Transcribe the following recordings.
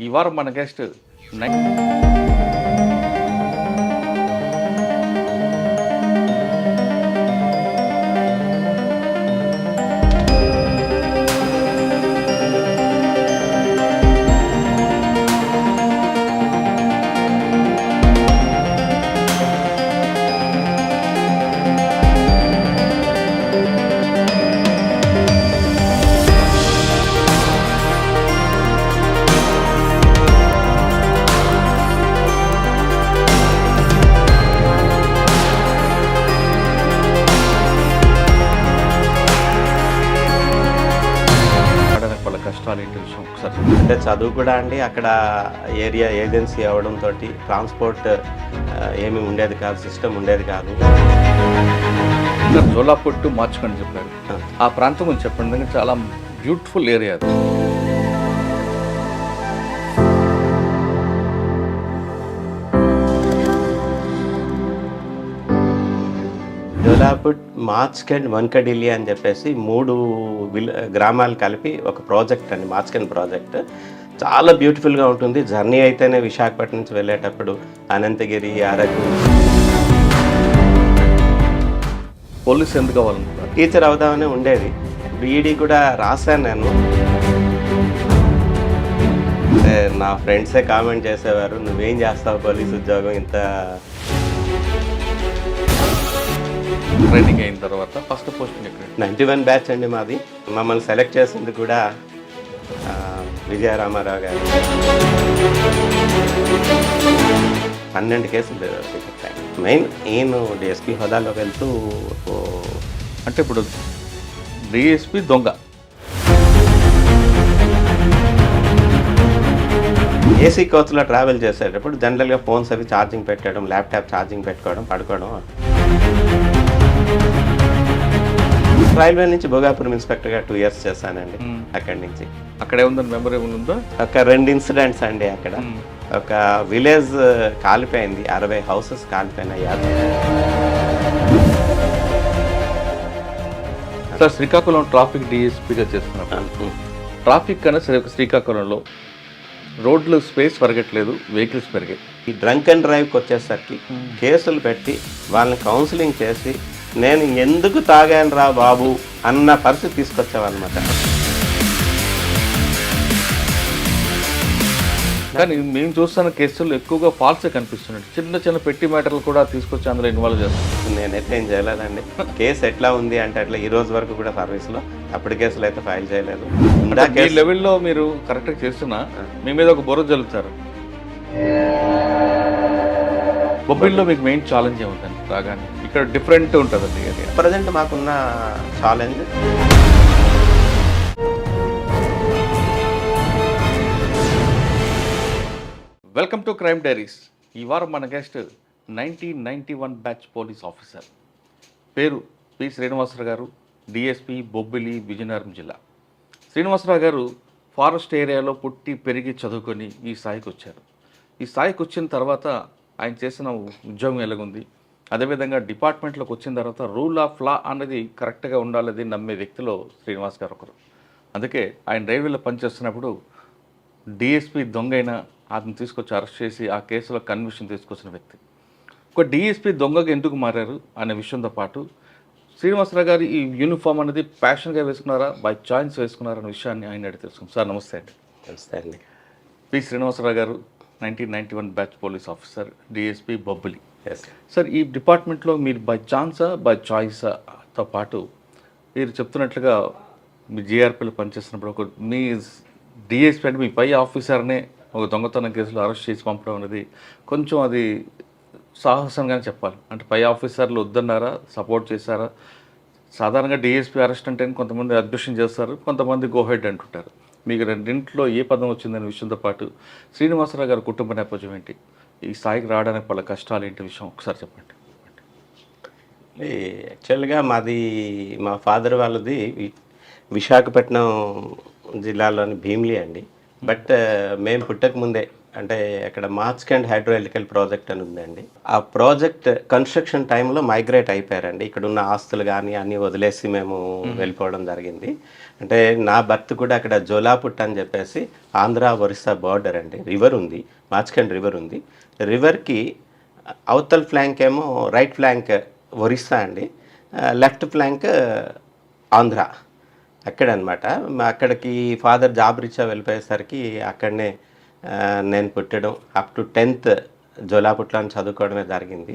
ఈ వారం మన గెస్ట్ వాళ్ళ కష్టాలు ఏంటి విషయం ఒకసారి అంటే చదువు కూడా అండి అక్కడ ఏరియా ఏజెన్సీ అవడంతో ట్రాన్స్పోర్ట్ ఏమీ ఉండేది కాదు, సిస్టమ్ ఉండేది కాదు. జోలాపూర్ టు మార్చుకొని చెప్పారు. ఆ ప్రాంతం గురించి చెప్పండి. చాలా బ్యూటిఫుల్ ఏరియా అది. జోలాపూర్, మార్చ్కెండ్, వన్కడిల్లి అని చెప్పేసి 3 గ్రామాలు కలిపి ఒక ప్రాజెక్ట్ అండి, మార్చ్కెండ్ ప్రాజెక్ట్. చాలా బ్యూటిఫుల్గా ఉంటుంది. జర్నీ అయితేనే విశాఖపట్నం నుంచి వెళ్ళేటప్పుడు అనంతగిరి, అరకు. పోలీస్ ఎందుకు కావాలనుకుంటారు? టీచర్ అవుదామని ఉండేది. బీఈడీ కూడా రాశాను నేను. నా ఫ్రెండ్సే కామెంట్ చేసేవారు, నువ్వేం చేస్తావు పోలీస్ ఉద్యోగం ఇంత. ట్రైనింగ్ అయిన తర్వాత ఫస్ట్ పోస్టింగ్ ఎక్కడ? 91 బ్యాచ్ అండి మాది. మమ్మల్ని సెలెక్ట్ చేసింది కూడా విజయరామారావు గారు. 12 కేసులు మెయిన్. నేను డిఎస్పీ హోదాలో వెళ్తూ అంటే ఇప్పుడు డిఎస్పీ దొంగ, ఏసీ కోచ్లో ట్రావెల్ చేసేటప్పుడు జనరల్గా ఫోన్స్ అవి ఛార్జింగ్ పెట్టడం, ల్యాప్టాప్ ఛార్జింగ్ పెట్టుకోవడం, పడుకోవడం. రైల్వే నుంచి భోగాపురం ఇన్స్పెక్టర్గా 2 years చేశానండి. అక్కడి నుంచి అక్కడే ఉందని మెమరీ ఉందో. ఒక 2 ఇన్సిడెంట్స్ అండి అక్కడ. ఒక విలేజ్ కాలిపోయింది, 60 హౌసెస్ కాలిపోయినాయి. సార్ శ్రీకాకుళం ట్రాఫిక్ డిఎస్పీగా చేస్తున్నప్పుడు ట్రాఫిక్ కన్నా సరే శ్రీకాకుళంలో రోడ్లు స్పేస్ పెరగట్లేదు, వెహికల్స్ పెరిగాయి. ఈ డ్రంక్ అండ్ డ్రైవ్కి వచ్చేసరికి కేసులు పెట్టి వాళ్ళని కౌన్సిలింగ్ చేసి నేను ఎందుకు తాగాను రా బాబు అన్న పరిస్థితి తీసుకొచ్చామన్నమాట. కానీ మేము చూస్తున్న కేసులు ఎక్కువగా ఫాల్సే కనిపిస్తున్నాయి. చిన్న చిన్న పెట్టి మ్యాటర్లు కూడా తీసుకొచ్చి అందులో ఇన్వాల్వ్ చేస్తాం. నేనైతే ఏం చేయలేదండి. కేసు ఎట్లా ఉంది అంటే అట్లా ఈ రోజు వరకు కూడా సర్వీస్లో అప్పుడు కేసులు అయితే ఫైల్ చేయలేదు. ఈ లెవెల్లో మీరు కరెక్ట్గా చేస్తున్నా మీ మీద ఒక బుర్ర జల్లుతారు. బొబ్బిల్లో మీకు మెయిన్ ఛాలెంజ్ ఏముందండి రాగానే? ఇక్కడ డిఫరెంట్ ఉంటుందండి ఏరియా. ప్రజెంట్ మాకున్న challenge welcome to crime diaries. ఈ వారం మన గెస్ట్ 1991 బ్యాచ్ పోలీస్ ఆఫీసర్, పేరు పి శ్రీనివాసరావు గారు, డిఎస్పీ బొబ్బిలి, విజయనగరం జిల్లా. శ్రీనివాసరావు గారు ఫారెస్ట్ ఏరియాలో పుట్టి పెరిగి చదువుకొని ఈ స్థాయికి వచ్చారు. ఈ స్థాయికి వచ్చిన తర్వాత ఆయన చేసిన ఉద్యోగం ఎలాగుంది, అదేవిధంగా డిపార్ట్మెంట్లోకి వచ్చిన తర్వాత రూల్ ఆఫ్ లా అనేది కరెక్ట్గా ఉండాలని నమ్మే వ్యక్తిలో శ్రీనివాస్ గారు ఒకరు. అందుకే ఆయన రైల్వేలో పనిచేస్తున్నప్పుడు డిఎస్పీ దొంగైనా అతను తీసుకొచ్చి అరెస్ట్ చేసి ఆ కేసులో కన్విక్షన్ తీసుకొచ్చిన వ్యక్తి. ఒక డిఎస్పీ దొంగగా ఎందుకు మారారు అనే విషయంతో పాటు శ్రీనివాసరావు గారు ఈ యూనిఫామ్ అనేది ప్యాషన్గా వేసుకున్నారా, బై చాయిస్ వేసుకున్నారా అనే విషయాన్ని ఆయన అడిగి తెలుసుకుందాం. సార్ నమస్తే అండి. నమస్తే అండి. పి శ్రీనివాసరావు గారు 1991 batch police officer, DSP Bobbili. Sir ఈ డిపార్ట్మెంట్లో మీరు బై ఛాన్సా బై చాయిస్తో పాటు మీరు చెప్తున్నట్లుగా మీ జీఆర్పీలో పనిచేస్తున్నప్పుడు ఒక మీ డిఎస్పీ అంటే మీ పై ఆఫీసర్నే ఒక దొంగతనం కేసులో అరెస్ట్ చేసి పంపడం అనేది కొంచెం అది సాహసంగానే చెప్పాలి. అంటే పై ఆఫీసర్లు వద్దన్నారా, సపోర్ట్ చేశారా? సాధారణంగా డిఎస్పీ అరెస్ట్ అంటే కొంతమంది అబ్జెక్షన్ చేస్తారు, కొంతమంది గో హెడ్ అంటుంటారు. మీకు రెండింటిలో ఏ పదం వచ్చిందనే విషయంతో పాటు శ్రీనివాసరావు గారి కుటుంబ నేపథ్యం ఏంటి, ఈ స్థాయికి రావడానికి వాళ్ళ కష్టాలు ఏంటి విషయం ఒకసారి చెప్పండి. యాక్చువల్గా మా ఫాదర్ వాళ్ళది విశాఖపట్నం జిల్లాలోని భీమిలి అండి. బట్ మేము పుట్టక ముందే అంటే అక్కడ మార్చ్కండ్ హైడ్రో ఎలక్ట్రికల్ ప్రాజెక్ట్ అని ఉందండి. ఆ ప్రాజెక్ట్ కన్స్ట్రక్షన్ టైంలో మైగ్రేట్ అయిపోయారండి. ఇక్కడ ఉన్న ఆస్తులు కానీ అన్నీ వదిలేసి మేము వెళ్ళిపోవడం జరిగింది. అంటే నా బర్త్ కూడా అక్కడ జోలాపుట్ అని చెప్పేసి ఆంధ్ర ఒరిస్సా బార్డర్ అండి. రివర్ ఉంది, మార్చ్కండ్ రివర్ ఉంది. రివర్కి అవతల్ ఫ్లాంక్ ఏమో రైట్ ఫ్లాంక్ ఒరిస్సా అండి, లెఫ్ట్ ఫ్లాంక్ ఆంధ్ర. అక్కడనమాట. అక్కడికి ఫాదర్ జాబ్ రీత్యా వెళ్ళిపోయేసరికి అక్కడనే నేను పుట్టడం అప్ టు 10th జోలాపుట్లో చదువుకోవడమే జరిగింది.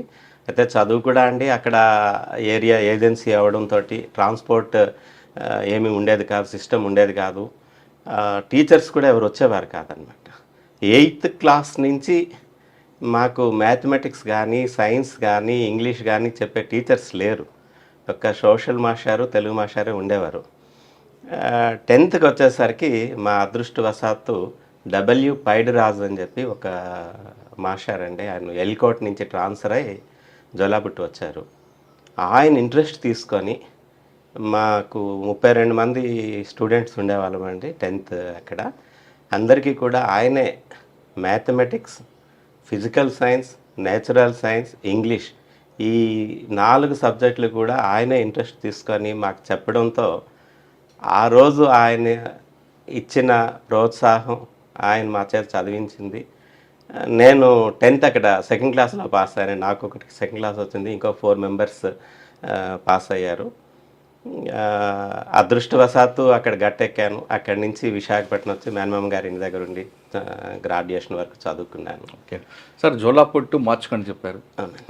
అయితే చదువు కూడా అండి అక్కడ ఏరియా ఏజెన్సీ అవడంతో ట్రాన్స్పోర్ట్ ఏమీ ఉండేది కాదు, సిస్టమ్ ఉండేది కాదు. టీచర్స్ కూడా ఎవరు వచ్చేవారు కాదనమాట. 8th క్లాస్ నుంచి మాకు మ్యాథమెటిక్స్ కానీ, సైన్స్ కానీ, ఇంగ్లీష్ కానీ చెప్పే టీచర్స్ లేరు. ఒక సోషల్ మాస్టారు, తెలుగు మాస్టారే ఉండేవారు. 10th వచ్చేసరికి మా అదృష్టవశాత్తు పైడిరాజు అని చెప్పి ఒక మాస్టర్ అండి, ఆయన ఎల్కోట్ నుంచి ట్రాన్స్ఫర్ అయ్యి జోలాపుట్టు వచ్చారు. ఆయన ఇంట్రెస్ట్ తీసుకొని మాకు 32 మంది స్టూడెంట్స్ ఉండేవాళ్ళం అండి 10th అక్కడ. అందరికీ కూడా ఆయనే mathematics, physical science, natural science, English ఈ 4 సబ్జెక్టులు కూడా ఆయనే ఇంట్రెస్ట్ తీసుకొని మాకు చెప్పడంతో ఆ రోజు ఆయన ఇచ్చిన ప్రోత్సాహం, ఆయన మా చేత చదివించింది. నేను 10th అక్కడ సెకండ్ క్లాస్లో పాస్ అయ్యాను. నాకు ఒకటి సెకండ్ క్లాస్ వచ్చింది, ఇంకో 4 మెంబర్స్ పాస్ అయ్యారు. అదృష్టవశాత్తు అక్కడ గట్టెక్కాను. అక్కడి నుంచి విశాఖపట్నం వచ్చి మేనమామ గారి ఇంటి దగ్గర ఉండి గ్రాడ్యుయేషన్ వరకు చదువుకున్నాను. ఓకే సార్, జోలాపుట్ మార్చుకొని చెప్పారు.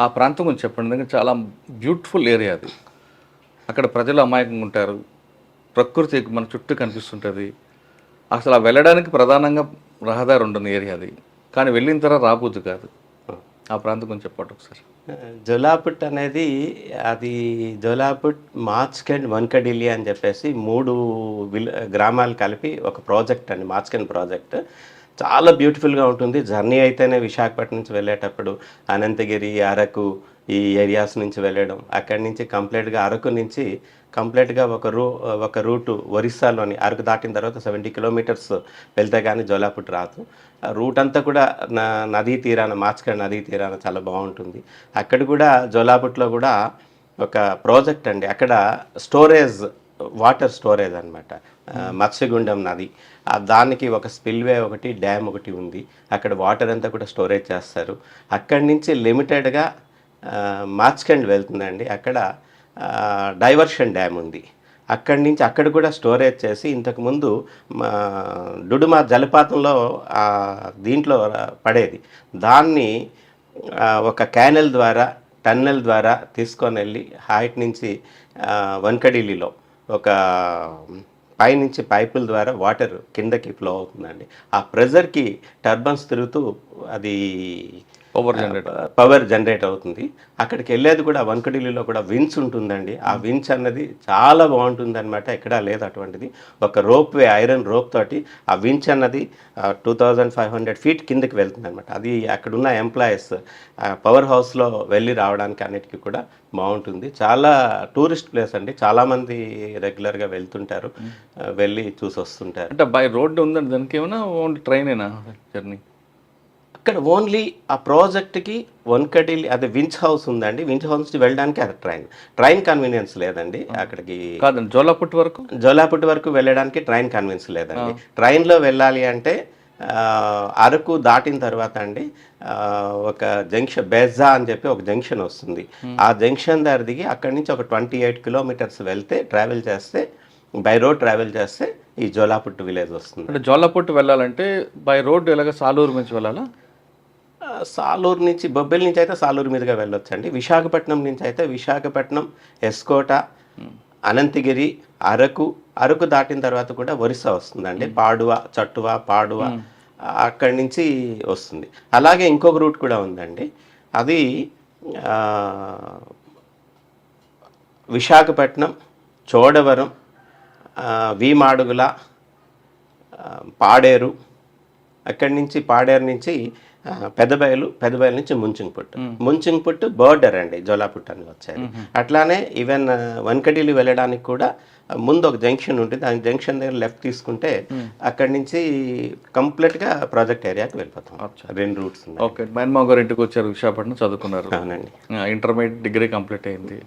ఆ ప్రాంతం గురించి చెప్పండి. ఎందుకంటే చాలా బ్యూటిఫుల్ ఏరియా అది. అక్కడ ప్రజలు అమాయకంగా ఉంటారు, ప్రకృతి మన చుట్టూ కనిపిస్తుంటుంది. అసలు ఆ వెళ్ళడానికి ప్రధానంగా రహదారి ఉండని ఏరియా అది, కానీ వెళ్ళిన తర్వాత రాబోద్దు కాదు. ఆ ప్రాంతం గురించి చెప్పండి ఒకసారి. జోలాపుట్ అనేది అది జోలాపుట్, మార్చ్కండ్, వన్కడిలి అని చెప్పేసి 3 గ్రామాలు కలిపి ఒక ప్రాజెక్ట్ అండి, మార్చ్కండ్ ప్రాజెక్ట్. చాలా బ్యూటిఫుల్గా ఉంటుంది. జర్నీ అయితేనే విశాఖపట్నం నుంచి వెళ్ళేటప్పుడు అనంతగిరి, అరకు ఈ ఏరియాస్ నుంచి వెళ్ళడం, అక్కడి నుంచి కంప్లీట్గా అరకు నుంచి కంప్లీట్గా ఒక రూటు ఒరిస్సాలోని అరకు దాటిన తర్వాత 70 కిలోమీటర్స్ వెళ్తే కానీ జోలాపుట్ రాదు. రూట్ అంతా కూడా నదీ తీరాన, మార్చ్కండ్ నదీ తీరాన చాలా బాగుంటుంది. అక్కడ కూడా జోలాపుట్లో కూడా ఒక ప్రాజెక్ట్ అండి, అక్కడ స్టోరేజ్, వాటర్ స్టోరేజ్ అనమాట, మత్స్యగుండం నది. దానికి ఒక స్పిల్వే ఒకటి, డ్యామ్ ఒకటి ఉంది. అక్కడ వాటర్ అంతా కూడా స్టోరేజ్ చేస్తారు. అక్కడి నుంచి లిమిటెడ్గా మార్చ్కండ్ వెళ్తుందండి. అక్కడ డైవర్షన్ డ్యామ్ ఉంది. అక్కడి నుంచి అక్కడ కూడా స్టోరేజ్ చేసి ఇంతకుముందు డుడుమా జలపాతంలో దీంట్లో పడేది, దాన్ని ఒక క్యానెల్ ద్వారా, టన్నెల్ ద్వారా తీసుకొని వెళ్ళి హైట్ నుంచి వన్కడిలిలో ఒక పైనుంచి పైపుల ద్వారా వాటర్ కిందకి ఫ్లో అవుతుందండి. ఆ ప్రెజర్కి టర్బన్స్ తిరుగుతూ అది పవర్ జనరేట్ అవుతుంది. అక్కడికి వెళ్ళేది కూడా వన్కడిలిలో కూడా విన్స్ ఉంటుందండి. ఆ విన్స్ అన్నది చాలా బాగుంటుంది అనమాట, ఎక్కడా లేదు అటువంటిది. ఒక రోప్ వే, ఐరన్ రోప్ తోటి ఆ విన్స్ అన్నది 2500 feet కిందకి వెళ్తుంది అనమాట. అది అక్కడున్న ఎంప్లాయీస్ పవర్ హౌస్లో వెళ్ళి రావడానికి అన్నిటికీ కూడా బాగుంటుంది. చాలా టూరిస్ట్ ప్లేస్ అండి, చాలామంది రెగ్యులర్గా వెళ్తుంటారు, వెళ్ళి చూసి వస్తుంటారు. అంటే బై రోడ్డు ఉందండి దానికి, ఏమైనా ఓన్లీ ట్రైనేనా జర్నీ? ఇక్కడ ఓన్లీ ఆ ప్రాజెక్ట్కి వన్కడిలి అదే వించ్ హౌస్ ఉందండి. వించ్ హౌస్ నుంచి వెళ్ళడానికి అది ట్రైన్ కన్వీనియన్స్ లేదండి అక్కడికి. కాదండి, జోలాపుట్ వరకు వెళ్ళడానికి ట్రైన్ కన్వీనియన్స్ లేదండి. ట్రైన్లో వెళ్ళాలి అంటే అరకు దాటిన తర్వాత అండి ఒక జంక్షన్, బెజా అని చెప్పి ఒక జంక్షన్ వస్తుంది. ఆ జంక్షన్ దగ్గర దిగి అక్కడి నుంచి ఒక 28 kilometers వెళ్తే, ట్రావెల్ చేస్తే, బై రోడ్ ట్రావెల్ చేస్తే ఈ జోలాపుట్ విలేజ్ వస్తుంది. అంటే జోలాపుట్ వెళ్ళాలంటే బై రోడ్ ఎలాగ సాలూరు నుంచి వెళ్ళాలా? సాలూరు నుంచి, బొబ్బిలి నుంచి అయితే సాలూరు మీదుగా వెళ్ళొచ్చండి. విశాఖపట్నం నుంచి అయితే విశాఖపట్నం, ఎస్కోట, అనంతగిరి, అరకు దాటిన తర్వాత కూడా ఒరిస్సా వస్తుందండి. పాడువ, చట్టువ, పాడువ అక్కడి నుంచి వస్తుంది. అలాగే ఇంకొక రూట్ కూడా ఉందండి, అది విశాఖపట్నం, చోడవరం, వీమాడుగుల, పాడేరు, అక్కడి నుంచి పాడేరు నుంచి పెద్దబయలు నుంచి ముంచింగ్పుట్టు బోర్డర్ అండి, జోలాపుట్ అని వచ్చేది. అట్లానే ఈవెన్ వన్కడిలి వెళ్ళడానికి కూడా ముందు ఒక జంక్షన్ ఉంటుంది, ఆ జంక్షన్ దగ్గర లెఫ్ట్ తీసుకుంటే అక్కడి నుంచి కంప్లీట్గా ప్రాజెక్ట్ ఏరియాకి వెళ్ళిపోతాం. 2 రూట్స్ ఉన్నాయి. ఓకే, మేనమావ గారు ఇంటికి వచ్చారు, విశాఖపట్నం చదువుకున్నారు. అవునండి. ఇంటర్మీడియట్ డిగ్రీ కంప్లీట్ అయింది.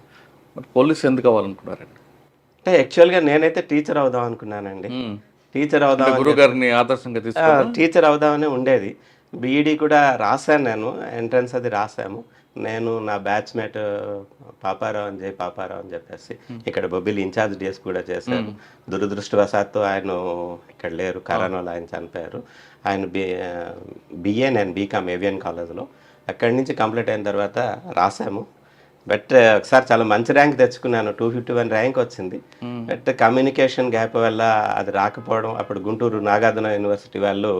మరి పోలీస్ ఎందుకు అవ్వాలనుకున్నారండి? అంటే యాక్చువల్గా నేనైతే టీచర్ అవుదాం అనుకున్నానండి. టీచర్ అవుదాం, గురువు గారిని ఆదర్శంగా తీసుకున్నారు. టీచర్ అవుదామని ఉండేది. బీఈడి కూడా రాశాను, నేను ఎంట్రన్స్ అది రాసాము. నేను నా బ్యాచ్మేట్ పాపారావు అని చెప్పేసి ఇక్కడ బొబ్బిలి ఇన్ఛార్జ్ డిఎస్ కూడా చేశారు. దురదృష్టవశాత్తు ఆయన ఇక్కడ లేరు, కరోనాలో ఆయన చనిపోయారు. ఆయన బిఏ, నేను బీకామ్ ఏవియన్ కాలేజ్లో. అక్కడి నుంచి కంప్లీట్ అయిన తర్వాత రాసాము. బట్ ఒకసారి చాలా మంచి ర్యాంక్ తెచ్చుకున్నాను, 251 ర్యాంక్ వచ్చింది. బట్ కమ్యూనికేషన్ గ్యాప్ వల్ల అది రాకపోవడం, అప్పుడు గుంటూరు నాగార్జున యూనివర్సిటీ వాళ్ళు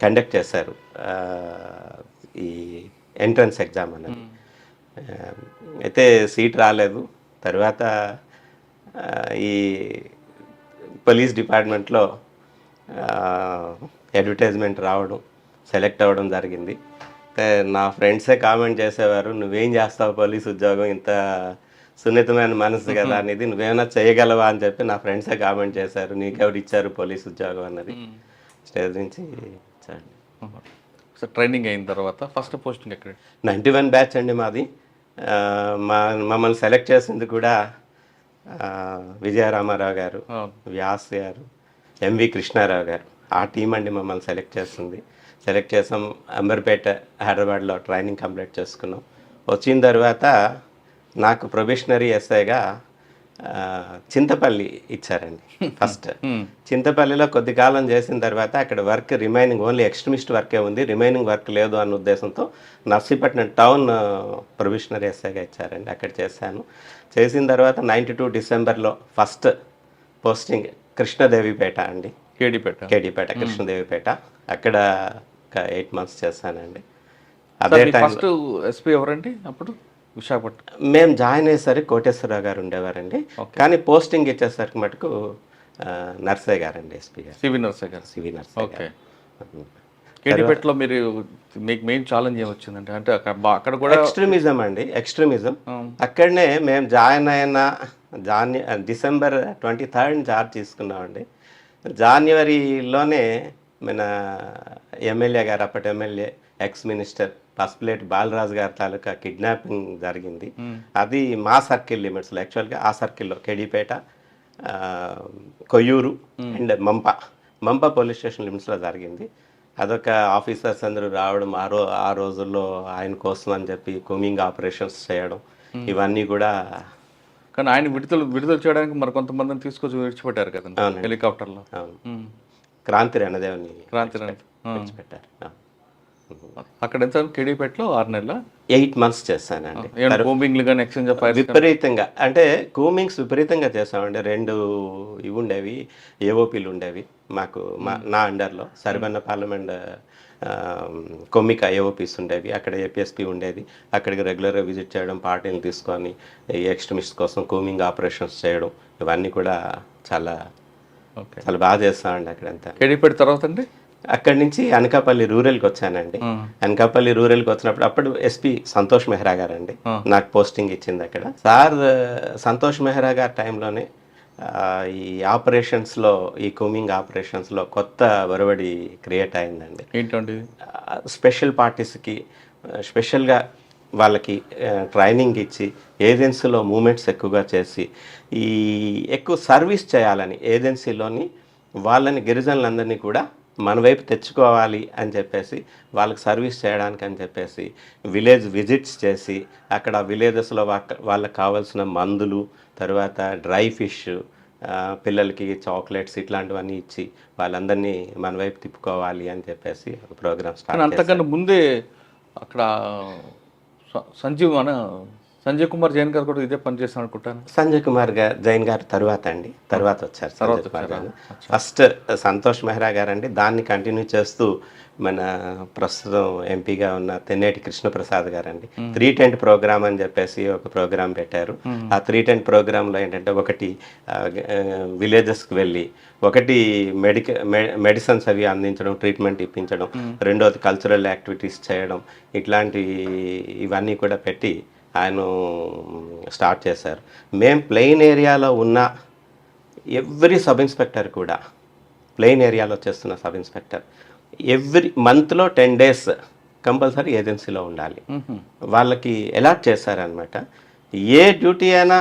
కండక్ట్ చేశారు ఈ ఎంట్రన్స్ ఎగ్జామ్ అనేది. అయితే సీట్ రాలేదు. తర్వాత ఈ పోలీస్ డిపార్ట్మెంట్లో అడ్వర్టైజ్మెంట్ రావడం, సెలెక్ట్ అవ్వడం జరిగింది. నా ఫ్రెండ్సే కామెంట్ చేసేవారు, నువ్వేం చేస్తావు పోలీస్ ఉద్యోగం, ఇంత సున్నితమైన మనసు కదా అనేది, నువ్వేమైనా చేయగలవా అని చెప్పి నా ఫ్రెండ్సే కామెంట్ చేశారు. నీకెవరు ఇచ్చారు పోలీస్ ఉద్యోగం అన్నది. స్టేజ్ నుంచి ఇచ్చాడు. సో ట్రైనింగ్ అయిన తర్వాత ఫస్ట్ పోస్టింగ్ ఎక్కడ? 91 బ్యాచ్ అండి మాది. మమ్మల్ని సెలెక్ట్ చేసింది కూడా విజయరామారావు గారు, వ్యాస్ గారు, ఎంవి కృష్ణారావు గారు. ఆ టీం అండి మమ్మల్ని సెలెక్ట్ చేస్తుంది. సెలెక్ట్ చేసాం, అంబర్పేట హైదరాబాద్లో ట్రైనింగ్ కంప్లీట్ చేసుకున్నాం. వచ్చిన తర్వాత నాకు ప్రొబేషనరీ ఎస్ఐగా చింతపల్లి ఇచ్చారండి ఫస్ట్. చింతపల్లిలో కొద్ది కాలం చేసిన తర్వాత అక్కడ వర్క్ రిమైనింగ్ ఓన్లీ ఎక్స్ట్రీమిస్ట్ వర్కే ఉంది, రిమైనింగ్ వర్క్ లేదు అన్న ఉద్దేశంతో నర్సీపట్నం టౌన్ ప్రొబేషనరీ ఎస్ఐగా ఇచ్చారండి. అక్కడ చేశాను. చేసిన తర్వాత 92 డిసెంబర్లో ఫస్ట్ పోస్టింగ్ కృష్ణదేవిపేట అండి, కేడీపేట కృష్ణదేవిపేట. అక్కడ 8 months చేశానండి. అదే ఫస్ట్ ఎస్పీ ఎవరండి అప్పుడు విశాఖపట్నం? మేము జాయిన్ అయ్యేసరికి కోటేశ్వరరావు గారు ఉండేవారండి, కానీ పోస్టింగ్ ఇచ్చేసరికి మటుకు నర్సయ్య గారండి, ఎస్పీ గారు, సివి నర్సయ్య గారు. కేడీపేటలో మీరు మీకు మెయిన్ ఛాలెంజ్ ఏమొచ్చిందంటే, అంటే అక్కడ కూడా ఎక్స్ట్రీమిజం అండి, ఎక్స్ట్రీమిజం. అక్కడనే మేము జాయిన్ అయిన డిసెంబర్ 23rd చార్జ్ తీసుకున్నామండి. జనవరిలోనే మన ఎమ్మెల్యే గారు, అప్పటి MLA ex minister Pasupuleti Balaraju గారి తాలూకా కిడ్నాపింగ్ జరిగింది. అది మా సర్కిల్ లిమిట్స్లో, యాక్చువల్గా ఆ సర్కిల్లో KDPeta, Koyyuru and Mampa police station లిమిట్స్లో జరిగింది. అదొక ఆఫీసర్స్ అందరూ రావడం, ఆ రోజుల్లో ఆయన కోసం అని చెప్పి కూమింగ్ ఆపరేషన్స్ చేయడం, ఇవన్నీ కూడా. కానీ ఆయన విడుదల చేయడానికి మరి కొంతమందిని తీసుకొచ్చి విడిచిపెట్టారు కదా హెలికాప్టర్లో. క్రాంతి రణదేవని విడిచిపెట్టారు. అక్కడ ఎంత కేడీపేటలో 6 నెలల 8 months చేశానండి. విపరీతంగా అంటే కూమింగ్స్ విపరీతంగా చేసామండి. 2 ఇవి ఉండేవి, ఏఓపీలు ఉండేవి మాకు, నా అండర్లో. సరిబన్న పార్లమెంట్ కొమ్మిక ఏఓపీస్ ఉండేవి, అక్కడ ఏపీఎస్పీ ఉండేది. అక్కడికి రెగ్యులర్గా విజిట్ చేయడం, పార్టీలు తీసుకొని ఎక్స్ట్రీమిస్ట్ కోసం కూమింగ్ ఆపరేషన్స్ చేయడం, ఇవన్నీ కూడా చాలా బాగా చేస్తామండి అక్కడంతా. కేడీపేట తర్వాత అండి అక్కడి నుంచి అనకాపల్లి రూరల్కి వచ్చానండి. అనకాపల్లి రూరల్కి వచ్చినప్పుడు అప్పుడు ఎస్పీ సంతోష్ మెహ్రా గారు అండి నాకు పోస్టింగ్ ఇచ్చింది అక్కడ. సార్ సంతోష్ మెహ్రా గారి టైంలోనే ఈ ఆపరేషన్స్లో, ఈ కూమింగ్ ఆపరేషన్స్లో కొత్త ఒరవడి క్రియేట్ అయిందండి. ఏంటండి? స్పెషల్ పార్టీస్కి స్పెషల్గా వాళ్ళకి ట్రైనింగ్ ఇచ్చి ఏజెన్సీలో మూమెంట్స్ ఎక్కువగా చేసి ఈ ఎక్కువ సర్వీస్ చేయాలని ఏజెన్సీలోని వాళ్ళని గిరిజనులందరినీ కూడా మన వైపు తెచ్చుకోవాలి అని చెప్పేసి, వాళ్ళకి సర్వీస్ చేయడానికి అని చెప్పేసి విలేజ్ విజిట్స్ చేసి అక్కడ విలేజెస్లో వాళ్ళకి కావాల్సిన మందులు, తర్వాత డ్రై ఫిష్, పిల్లలకి చాక్లెట్స్ ఇట్లాంటివన్నీ ఇచ్చి వాళ్ళందరినీ మన వైపు తిప్పుకోవాలి అని చెప్పేసి ఒక ప్రోగ్రామ్ స్టార్ట్. అంతకన్నా ముందే అక్కడ సంజయ్ కుమార్ జైన్ గారు కూడా ఇదే పని చేస్తాను అనుకుంటాను. సంజయ్ కుమార్ జైన్ గారు తర్వాత వచ్చారు తర్వాత సంజయ్ కుమార్ వచ్చారా? జైన్. ఫస్ట్ సంతోష్ మెహ్రా గారండి, దాన్ని కంటిన్యూ చేస్తూ మన ప్రస్తుతం ఎంపీగా ఉన్న తెన్నేటి కృష్ణప్రసాద్ గారండి 3 టెంట్ ప్రోగ్రామ్ అని చెప్పేసి ఒక ప్రోగ్రామ్ పెట్టారు. ఆ 3 టెంట్ ప్రోగ్రాంలో ఏంటంటే ఒకటి విలేజెస్కి వెళ్ళి ఒకటి మెడిసిన్స్ అవి అందించడం, ట్రీట్మెంట్ ఇప్పించడం, రెండోది కల్చరల్ యాక్టివిటీస్ చేయడం, ఇవన్నీ కూడా పెట్టి ఆయన స్టార్ట్ చేశారు. మేము ప్లెయిన్ ఏరియాలో ఉన్న ఎవ్రీ సబ్ ఇన్స్పెక్టర్ కూడా, ప్లెయిన్ ఏరియాలో చేస్తున్న సబ్ ఇన్స్పెక్టర్ ఎవ్రీ మంత్లో 10 days కంపల్సరీ ఏజెన్సీలో ఉండాలి. వాళ్ళకి అలాట్ చేశారనమాట. ఏ డ్యూటీ అయినా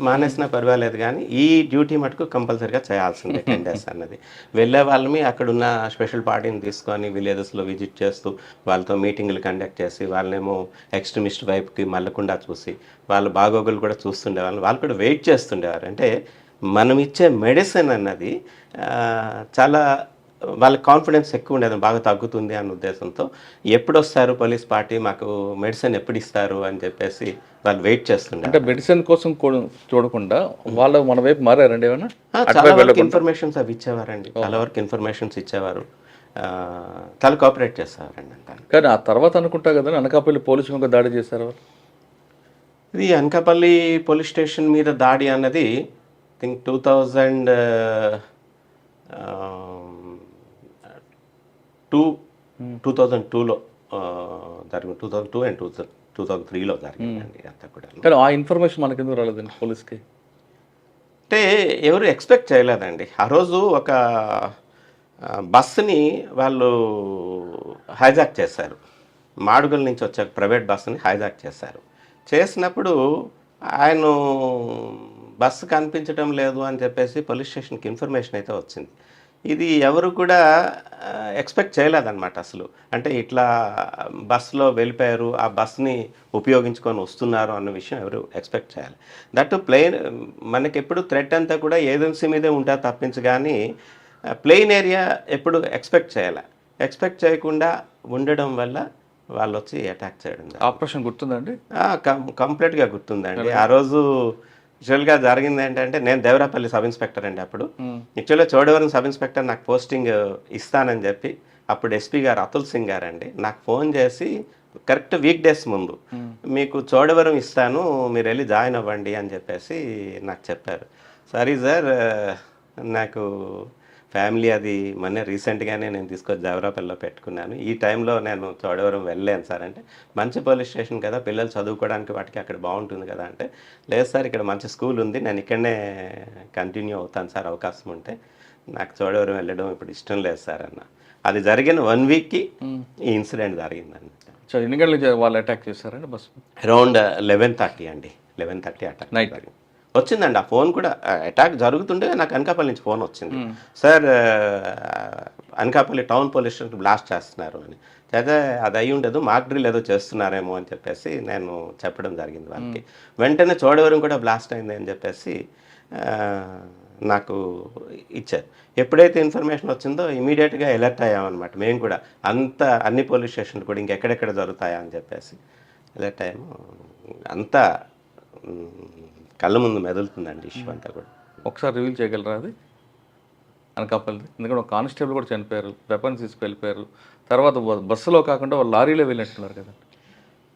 మానేసినా పర్వాలేదు, కానీ ఈ డ్యూటీ మటుకు కంపల్సరీగా చేయాల్సిందే 10 days అన్నది. వెళ్ళే వాళ్ళని అక్కడున్న స్పెషల్ పార్టీని తీసుకొని విలేజెస్లో విజిట్ చేస్తూ వాళ్ళతో మీటింగ్లు కండక్ట్ చేసి వాళ్ళనేమో ఎక్స్ట్రీమిస్ట్ వైపుకి మళ్ళకుండా చూసి వాళ్ళ బాగోగులు కూడా చూస్తుండేవాళ్ళు. వాళ్ళు కూడా వెయిట్ చేస్తుండేవారు. అంటే మనం ఇచ్చే మెడిసిన్ అన్నది చాలా వాళ్ళకి కాన్ఫిడెన్స్ ఎక్కువ ఉండేది, బాగా తగ్గుతుంది అన్న ఉద్దేశంతో ఎప్పుడు వస్తారు పోలీస్ పార్టీ, మాకు మెడిసిన్ ఎప్పుడు ఇస్తారు అని చెప్పేసి వాళ్ళు వెయిట్ చేస్తుండే. అంటే మెడిసిన్ కోసం చూడకుండా వాళ్ళు మన వైపు మారారండి ఏమన్నా? చాలా వరకు ఇన్ఫర్మేషన్స్ అవి ఇచ్చేవారండి, చాలా వరకు ఇన్ఫర్మేషన్స్ ఇచ్చేవారు, చాలా కోఆపరేట్ చేసేవారండి. కానీ ఆ తర్వాత అనుకుంటా కదా అనకాపల్లి పోలీసు ఇంకా దాడి చేశారు. ఇది అనకాపల్లి పోలీస్ స్టేషన్ మీద దాడి అన్నది థింక్ 2002లో జరిగింది. 2002 and 2003లో జరిగిందండి అంతా కూడా. కానీ ఆ ఇన్ఫర్మేషన్ మనకి ఎందుకు రాలేదండి పోలీస్కి? అంటే ఎవరు ఎక్స్పెక్ట్ చేయలేదండి. ఆ రోజు ఒక బస్సుని వాళ్ళు హైజాక్ చేశారు. మాడుగుల నుంచి వచ్చే ప్రైవేట్ బస్సుని హైజాక్ చేసినప్పుడు ఆయన బస్సు కనిపించడం లేదు అని చెప్పేసి పోలీస్ స్టేషన్కి ఇన్ఫర్మేషన్ అయితే వచ్చింది. ఇది ఎవరు కూడా ఎక్స్పెక్ట్ చేయలేదన్నమాట అసలు. అంటే ఇట్లా బస్సులో వెళ్ళిపోయారు, ఆ బస్ని ఉపయోగించుకొని వస్తున్నారు అన్న విషయం ఎవరు ఎక్స్పెక్ట్ చేయాలి. దట్ ప్లెయిన్ మనకి ఎప్పుడు థ్రెట్ అంతా కూడా ఏజెన్సీ మీదే ఉంటా తప్పించి, కానీ ప్లెయిన్ ఏరియా ఎప్పుడు ఎక్స్పెక్ట్ చేయాలి. ఎక్స్పెక్ట్ చేయకుండా ఉండడం వల్ల వాళ్ళు వచ్చి అటాక్ చేయడం. ఆపరేషన్ గుర్తుందండి? కంప్లీట్గా గుర్తుందండి. ఆ రోజు యాక్చువల్గా జరిగింది ఏంటంటే, నేను దేవరాపల్లి సబ్ ఇన్స్పెక్టర్ అండి అప్పుడు. యాక్చువల్గా చోడవరం సబ్ ఇన్స్పెక్టర్ నాకు పోస్టింగ్ ఇస్తానని చెప్పి అప్పుడు ఎస్పీ గారు అతుల్ సింగ్ గారండి నాకు ఫోన్ చేసి కరెక్ట్ వీక్ డేస్ ముందు మీకు చోడవరం ఇస్తాను, మీరు వెళ్ళి జాయిన్ అవ్వండి అని చెప్పేసి నాకు చెప్పారు. సరే సార్, నాకు ఫ్యామిలీ అది మొన్న రీసెంట్గానే నేను తీసుకొచ్చి దేవరాపల్లిలో పెట్టుకున్నాను, ఈ టైంలో నేను చోడవరం వెళ్ళలేను సార్ అంటే, మంచి పోలీస్ స్టేషన్ కదా, పిల్లలు చదువుకోవడానికి వాటికి అక్కడ బాగుంటుంది కదా అంటే, లేదు సార్ ఇక్కడ మంచి స్కూల్ ఉంది, నేను ఇక్కడనే కంటిన్యూ అవుతాను సార్ అవకాశం ఉంటే, నాకు చోడవరం వెళ్ళడం ఇప్పుడు ఇష్టం లేదు సార్ అన్న. అది జరిగిన 1 weekకి ఈ ఇన్సిడెంట్ జరిగిందండి. ఎన్ని గంటలకు వాళ్ళు అటాక్ చేశారండి బస్సు? అరౌండ్ 11:30 అండి. 11:30 అటాక్ నైట్ వచ్చిందండి. ఆ ఫోన్ కూడా అటాక్ జరుగుతుంటే నాకు అనకాపల్లి నుంచి ఫోన్ వచ్చింది, sir Anakapalli town police station blast చేస్తున్నారు అని. అయితే అది అయి ఉండదు, మాక్ డ్రిల్ ఏదో చేస్తున్నారేమో అని చెప్పేసి నేను చెప్పడం జరిగింది వాళ్ళకి. వెంటనే చోడవరం కూడా బ్లాస్ట్ అయింది అని చెప్పేసి నాకు ఇచ్చారు. ఎప్పుడైతే ఇన్ఫర్మేషన్ వచ్చిందో ఇమీడియట్గా అలర్ట్ అయ్యామన్నమాట మేము కూడా. అన్ని పోలీస్ స్టేషన్లు కూడా ఇంకెక్కడెక్కడ జరుగుతాయా అని చెప్పేసి అలర్ట్ అయ్యాము. అంతా కళ్ళ ముందు మెదులుతుందండి ఇష్యూ అంతా కూడా. ఒకసారి రివీల్ చేయగలరా అది అనకాపల్లి? ఎందుకంటే ఒక కానిస్టేబుల్ కూడా చనిపోయారు, వెపన్స్ తీసుకెళ్ళిపోయారు, తర్వాత బస్సులో కాకుండా వాళ్ళు లారీలో వెళ్ళినట్టున్నారు కదా.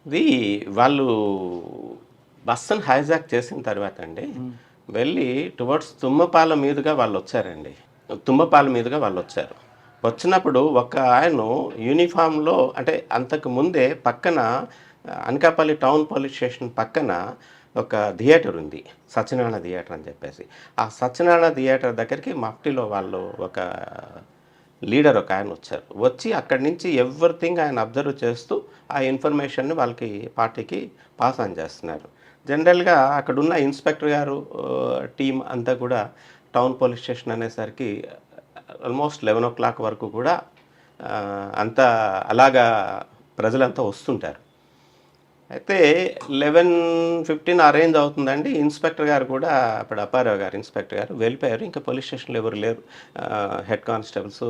ఇది వాళ్ళు బస్సును హైజాక్ చేసిన తర్వాత అండి వెళ్ళి టువర్డ్స్ తుమ్మపాల మీదుగా వాళ్ళు వచ్చారండి. తుమ్మపాల మీదుగా వాళ్ళు వచ్చారు. వచ్చినప్పుడు ఒక ఆయన యూనిఫామ్లో, అంటే అంతకు ముందే పక్కన అనకాపల్లి టౌన్ పోలీస్ స్టేషన్ పక్కన ఒక థియేటర్ ఉంది, సత్యనారాయణ థియేటర్ అని చెప్పేసి. ఆ సత్యనారాయణ థియేటర్ దగ్గరికి మఫ్టీలో వాళ్ళు ఒక లీడర్ ఒక ఆయన వచ్చారు. వచ్చి అక్కడి నుంచి ఎవ్రీథింగ్ ఆయన అబ్జర్వ్ చేస్తూ ఆ ఇన్ఫర్మేషన్ని వాళ్ళకి పార్టీకి పాస్ ఆన్ చేస్తున్నారు. జనరల్గా అక్కడున్న ఇన్స్పెక్టర్ గారు టీం అంతా కూడా టౌన్ పోలీస్ స్టేషన్ అనేసరికి ఆల్మోస్ట్ 11 o'clock వరకు కూడా అంతా అలాగా ప్రజలంతా వస్తుంటారు. అయితే 11:15 అరేంజ్ అవుతుందండి. ఇన్స్పెక్టర్ గారు కూడా అప్పుడు అప్పారావు గారు ఇన్స్పెక్టర్ గారు వెళ్ళిపోయారు. ఇంకా పోలీస్ స్టేషన్లో ఎవరు లేరు. Head constables,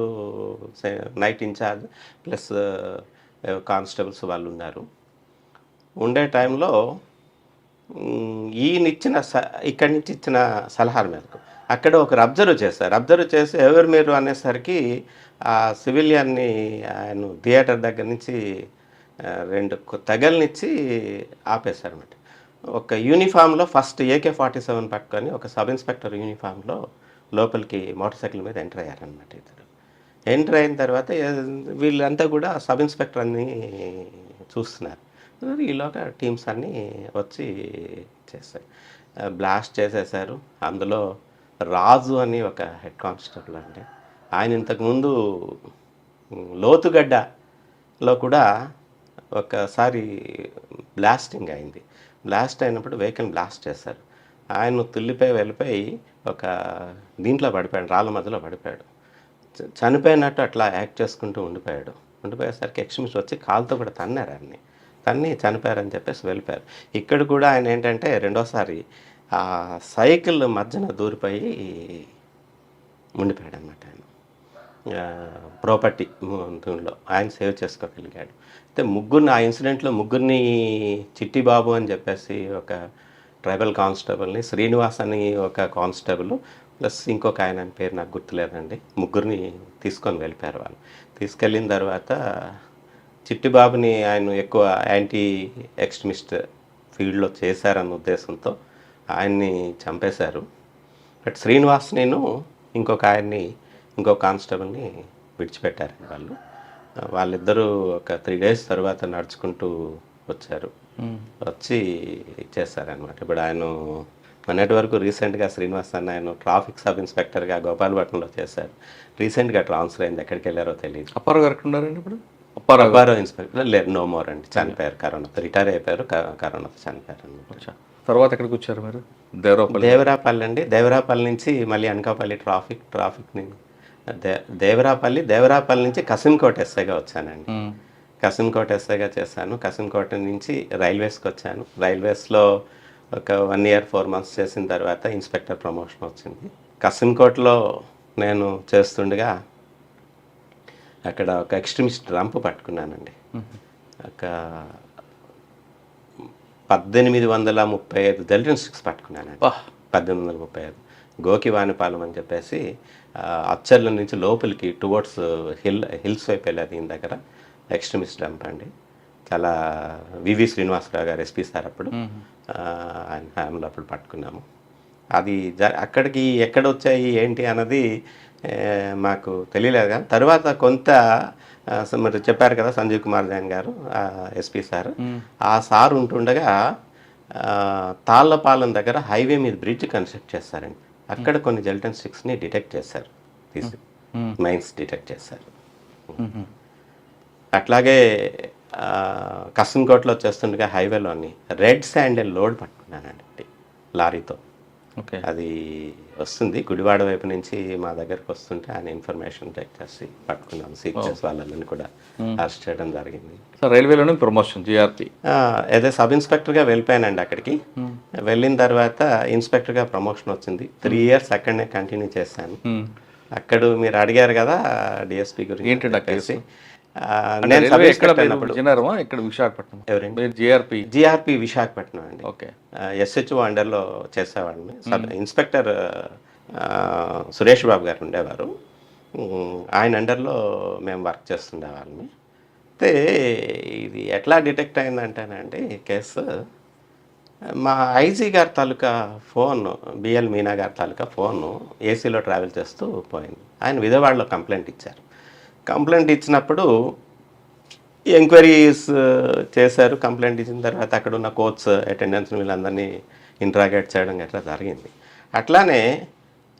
night in charge plus constables వాళ్ళు ఉన్నారు. ఉండే టైంలో ఈయన ఇచ్చిన ఇక్కడి నుంచి ఇచ్చిన సలహాల మేరకు అక్కడ ఒకరు అబ్జర్వ్ చేశారు. అబ్జర్వ్ చేసి ఎవరు మీరు అనేసరికి ఆ సివిలియన్ని ఆయన థియేటర్ దగ్గర నుంచి 2 తెగలనిచ్చి ఆపేశారన్నమాట. ఒక యూనిఫామ్‌లో ఫస్ట్ AK-47 పట్టుకొని ఒక సబ్ ఇన్స్‌పెక్టర్ యూనిఫామ్‌లో లోపలికి మోటార్ సైకిల్ మీద ఎంటర్ అయ్యారన్నమాట ఇద్దరు. ఎంటర్ అయిన తర్వాత వీళ్ళంతా కూడా సబ్ ఇన్స్‌పెక్టర్ అని చూస్తున్నారు. ఈలోగా టీమ్స్ అన్నీ వచ్చి చేశాయి. బ్లాస్ట్ చేసేశారు. అందులో రాజు అని ఒక హెడ్ కానిస్టేబుల్ అండి. ఆయన ఇంతకుముందు లోతుగడ్డలో కూడా ఒకసారి బ్లాస్టింగ్ అయింది. బ్లాస్ట్ అయినప్పుడు వెహికల్ బ్లాస్ట్ చేశారు. ఆయన తుల్లిపోయి వెళ్ళిపోయి ఒక దీంట్లో పడిపోయాడు, రాళ్ళ మధ్యలో పడిపోయాడు. చనిపోయినట్టు అట్లా యాక్ట్ చేసుకుంటూ ఉండిపోయాడు. ఉండిపోయేసరికి ఎక్స్ట్రీమిస్ట్ వచ్చి కాలుతో కూడా తన్నారు ఆయన్ని. తన్ని చనిపోయారని చెప్పేసి వెళ్ళిపోయారు. ఇక్కడ కూడా ఆయన ఏంటంటే రెండోసారి ఆ సైకిల్ మధ్యన దూరిపోయి ఉండిపోయాడనమాట ఆయన. ప్రాపర్టీ దీనిలో ఆయన సేవ్ చేసుకోగలిగాడు. అయితే ముగ్గురిని ఆ ఇన్సిడెంట్లో ముగ్గురిని చిట్టి బాబు అని చెప్పేసి ఒక ట్రైబల్ కానిస్టేబుల్ని, శ్రీనివాస్ అని ఒక కానిస్టేబుల్ ప్లస్ ఇంకొక ఆయన పేరు నాకు గుర్తులేదండి. ముగ్గురిని తీసుకొని వెళ్ళిపోయారు వాళ్ళు. తీసుకెళ్ళిన తర్వాత చిట్టిబాబుని ఆయన ఎక్కువ యాంటీ ఎక్స్ట్రీమిస్ట్ ఫీల్డ్లో చేశారన్న ఉద్దేశంతో ఆయన్ని చంపేశారు. బట్ శ్రీనివాస్ నేను ఇంకొక కానిస్టేబుల్ని విడిచిపెట్టారండి వాళ్ళు. వాళ్ళిద్దరూ ఒక 3 days తర్వాత నడుచుకుంటూ వచ్చారు. వచ్చి చేశారనమాట. ఇప్పుడు ఆయన మొన్నటి వరకు రీసెంట్గా శ్రీనివాస్ అన్న ఆయన ట్రాఫిక్ సబ్ ఇన్స్పెక్టర్గా గోపాలపట్నంలో చేశారు. రీసెంట్గా ట్రాన్స్ఫర్ అయింది, ఎక్కడికి వెళ్ళారో తెలియదు. అప్పారావు గారు ఉన్నారండి ఇప్పుడు? అప్పారావు ఇన్స్పెక్టర్ లేదు, నో మోర్ అండి, చనిపోయారు. కరోనాతో రిటైర్ అయిపోయారు, కరోనాతో చనిపోయారు అనమాట. తర్వాత ఎక్కడికి వచ్చారు మీరు? దేవరాపల్లి అండి. దేవరాపల్లి నుంచి మళ్ళీ అనకాపల్లి ట్రాఫిక్ని దేవరాపల్లి నుంచి కసింకోట ఎస్ఐగా వచ్చానండి. కసింకోట ఎస్ఐగా చేశాను. కసింకోట నుంచి రైల్వేస్కి వచ్చాను. రైల్వేస్లో ఒక 1 year 4 months చేసిన తర్వాత ఇన్స్పెక్టర్ ప్రమోషన్ వచ్చింది. కసింకోటలో నేను చేస్తుండగా అక్కడ ఒక ఎక్స్ట్రీమిస్ట్ రంపు పట్టుకున్నానండి. ఒక 1835 దళిటన్ స్టిక్స్ పట్టుకున్నానండి. 1835 గోకివానిపాలెం అని చెప్పేసి అచ్చర్ల నుంచి లోపలికి టువర్డ్స్ హిల్స్ వైపు వెళ్ళేది. దీని దగ్గర ఎక్స్ట్రీమిస్ట్ డంప్ అండి. చాలా వివి శ్రీనివాసరావు గారు ఎస్పీ సార్ అప్పుడు, ఆయన ఫ్యామిలీ అప్పుడు పట్టుకున్నాము. అది అక్కడికి ఎక్కడ వచ్చాయి ఏంటి అన్నది మాకు తెలియలేదు. కానీ తర్వాత కొంత మరి చెప్పారు కదా సంజీవ్ కుమార్ జైన్ గారు ఎస్పీ సార్, ఆ సార్ ఉంటుండగా తాళ్ళపాలెం దగ్గర హైవే మీద బ్రిడ్జ్ కన్స్ట్రక్ట్ చేస్తారండి. అక్కడ కొన్ని జెల్టన్ స్టిక్స్ని డిటెక్ట్ చేశారు, తీసి మైన్స్ డిటెక్ట్ చేశారు. అట్లాగే కసన్కోటలో చేస్తుండగా హైవేలోని రెడ్ శాండల్ లోడ్ పట్టుకున్నానండి లారీతో. అది వస్తుంది గుడివాడ వైపు నుంచి మా దగ్గరకు వస్తుంటే ఆయన ఇన్ఫర్మేషన్ టెక్ చేసి పట్టుకున్నాం. సీక్రెట్స్ వాళ్ళని కూడా అరెస్ట్ చేయడం జరిగింది. రైల్వేలోనే ప్రమోషన్ జిఆర్పి ఏదో సబ్ ఇన్స్పెక్టర్గా వెళ్ళిపోయానండి. అక్కడికి వెళ్ళిన తర్వాత ఇన్స్పెక్టర్గా ప్రమోషన్ వచ్చింది. 3 years అక్కడనే కంటిన్యూ చేశాను. అక్కడ మీరు అడిగారు కదా డిఎస్పీ గురించి ఏంటంటే, నేను విశాఖపట్నం. ఎవరండి? జిఆర్పి విశాఖపట్నం అండి. ఓకే. SHO అండర్లో చేసేవాడిని. సబ్ ఇన్స్పెక్టర్ సురేష్ బాబు గారు ఉండేవారు. ఆయన అండర్లో మేము వర్క్ చేస్తుండేవాళ్ళని. అయితే ఇది ఎట్లా డిటెక్ట్ అయిందంటేనండి కేసు, మా ఐజీ గారి తాలూకా ఫోన్, బిఎల్ మీనా గారి తాలూకా ఫోను ఏసీలో ట్రావెల్ చేస్తూ పోయింది. ఆయన విజయవాడలో కంప్లైంట్ ఇచ్చారు. కంప్లైంట్ ఇచ్చినప్పుడు ఎంక్వైరీస్ చేశారు. కంప్లైంట్ ఇచ్చిన తర్వాత అక్కడ ఉన్న కోచ్ అటెండెన్స్ వీళ్ళందరినీ ఇంట్రాగేట్ చేయడం గట్రా జరిగింది. అట్లానే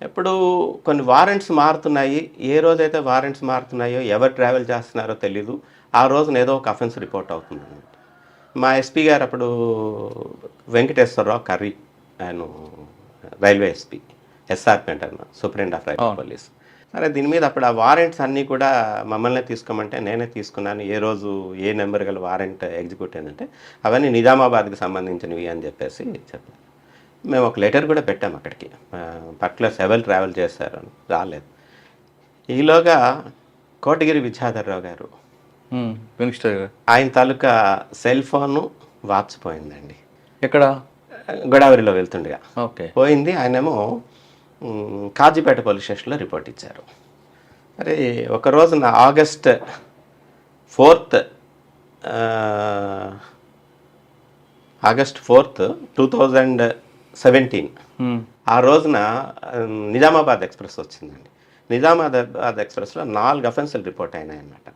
ఇప్పుడు కొన్ని వారెంట్స్ మారుతున్నాయి. ఏ రోజైతే వారెంట్స్ మారుతున్నాయో, ఎవరు ట్రావెల్ చేస్తున్నారో తెలీదు, ఆ రోజున ఏదో ఒక అఫెన్స్ రిపోర్ట్ అవుతుంది అన్నమాట. మా ఎస్పీ గారు అప్పుడు వెంకటేశ్వరరావు కర్రీ, ఆయన రైల్వే ఎస్పీ, ఎస్ఆర్పి అంటారు, సూపరింటెండెంట్ ఆఫ్ రైల్వే పోలీస్. సరే దీని మీద అప్పుడు ఆ వారెంట్స్ అన్నీ కూడా మమ్మల్ని తీసుకోమంటే నేనే తీసుకున్నాను. ఏ రోజు ఏ నెంబర్ గల వారెంట్ ఎగ్జిక్యూట్ అయిందంటే అవన్నీ నిజామాబాద్కి సంబంధించినవి అని చెప్పేసి చెప్పారు. మేము ఒక లెటర్ కూడా పెట్టాము అక్కడికి, పర్టికులర్స్ ఎవరు ట్రావెల్ చేశారు అని. రాలేదు. ఈలోగా కోటగిరి విద్యాధర్రావు గారు, మినిస్టర్, ఆయన తాలూకా సెల్ ఫోను వాచిపోయిందండి. ఎక్కడ? గోదావరిలో వెళ్తుండగా ఓకే. పోయింది. ఆయనేమో కాజీపేట పోలీస్ స్టేషన్లో రిపోర్ట్ ఇచ్చారు. మరి ఒక రోజున ఆగస్ట్ 4th ఆగస్ట్ 4th 2017 ఆ రోజున నిజామాబాద్ ఎక్స్ప్రెస్ వచ్చిందండి. నిజామాబాద్ ఎక్స్ప్రెస్లో 4 అఫెన్సులు రిపోర్ట్ అయినాయి అన్నమాట.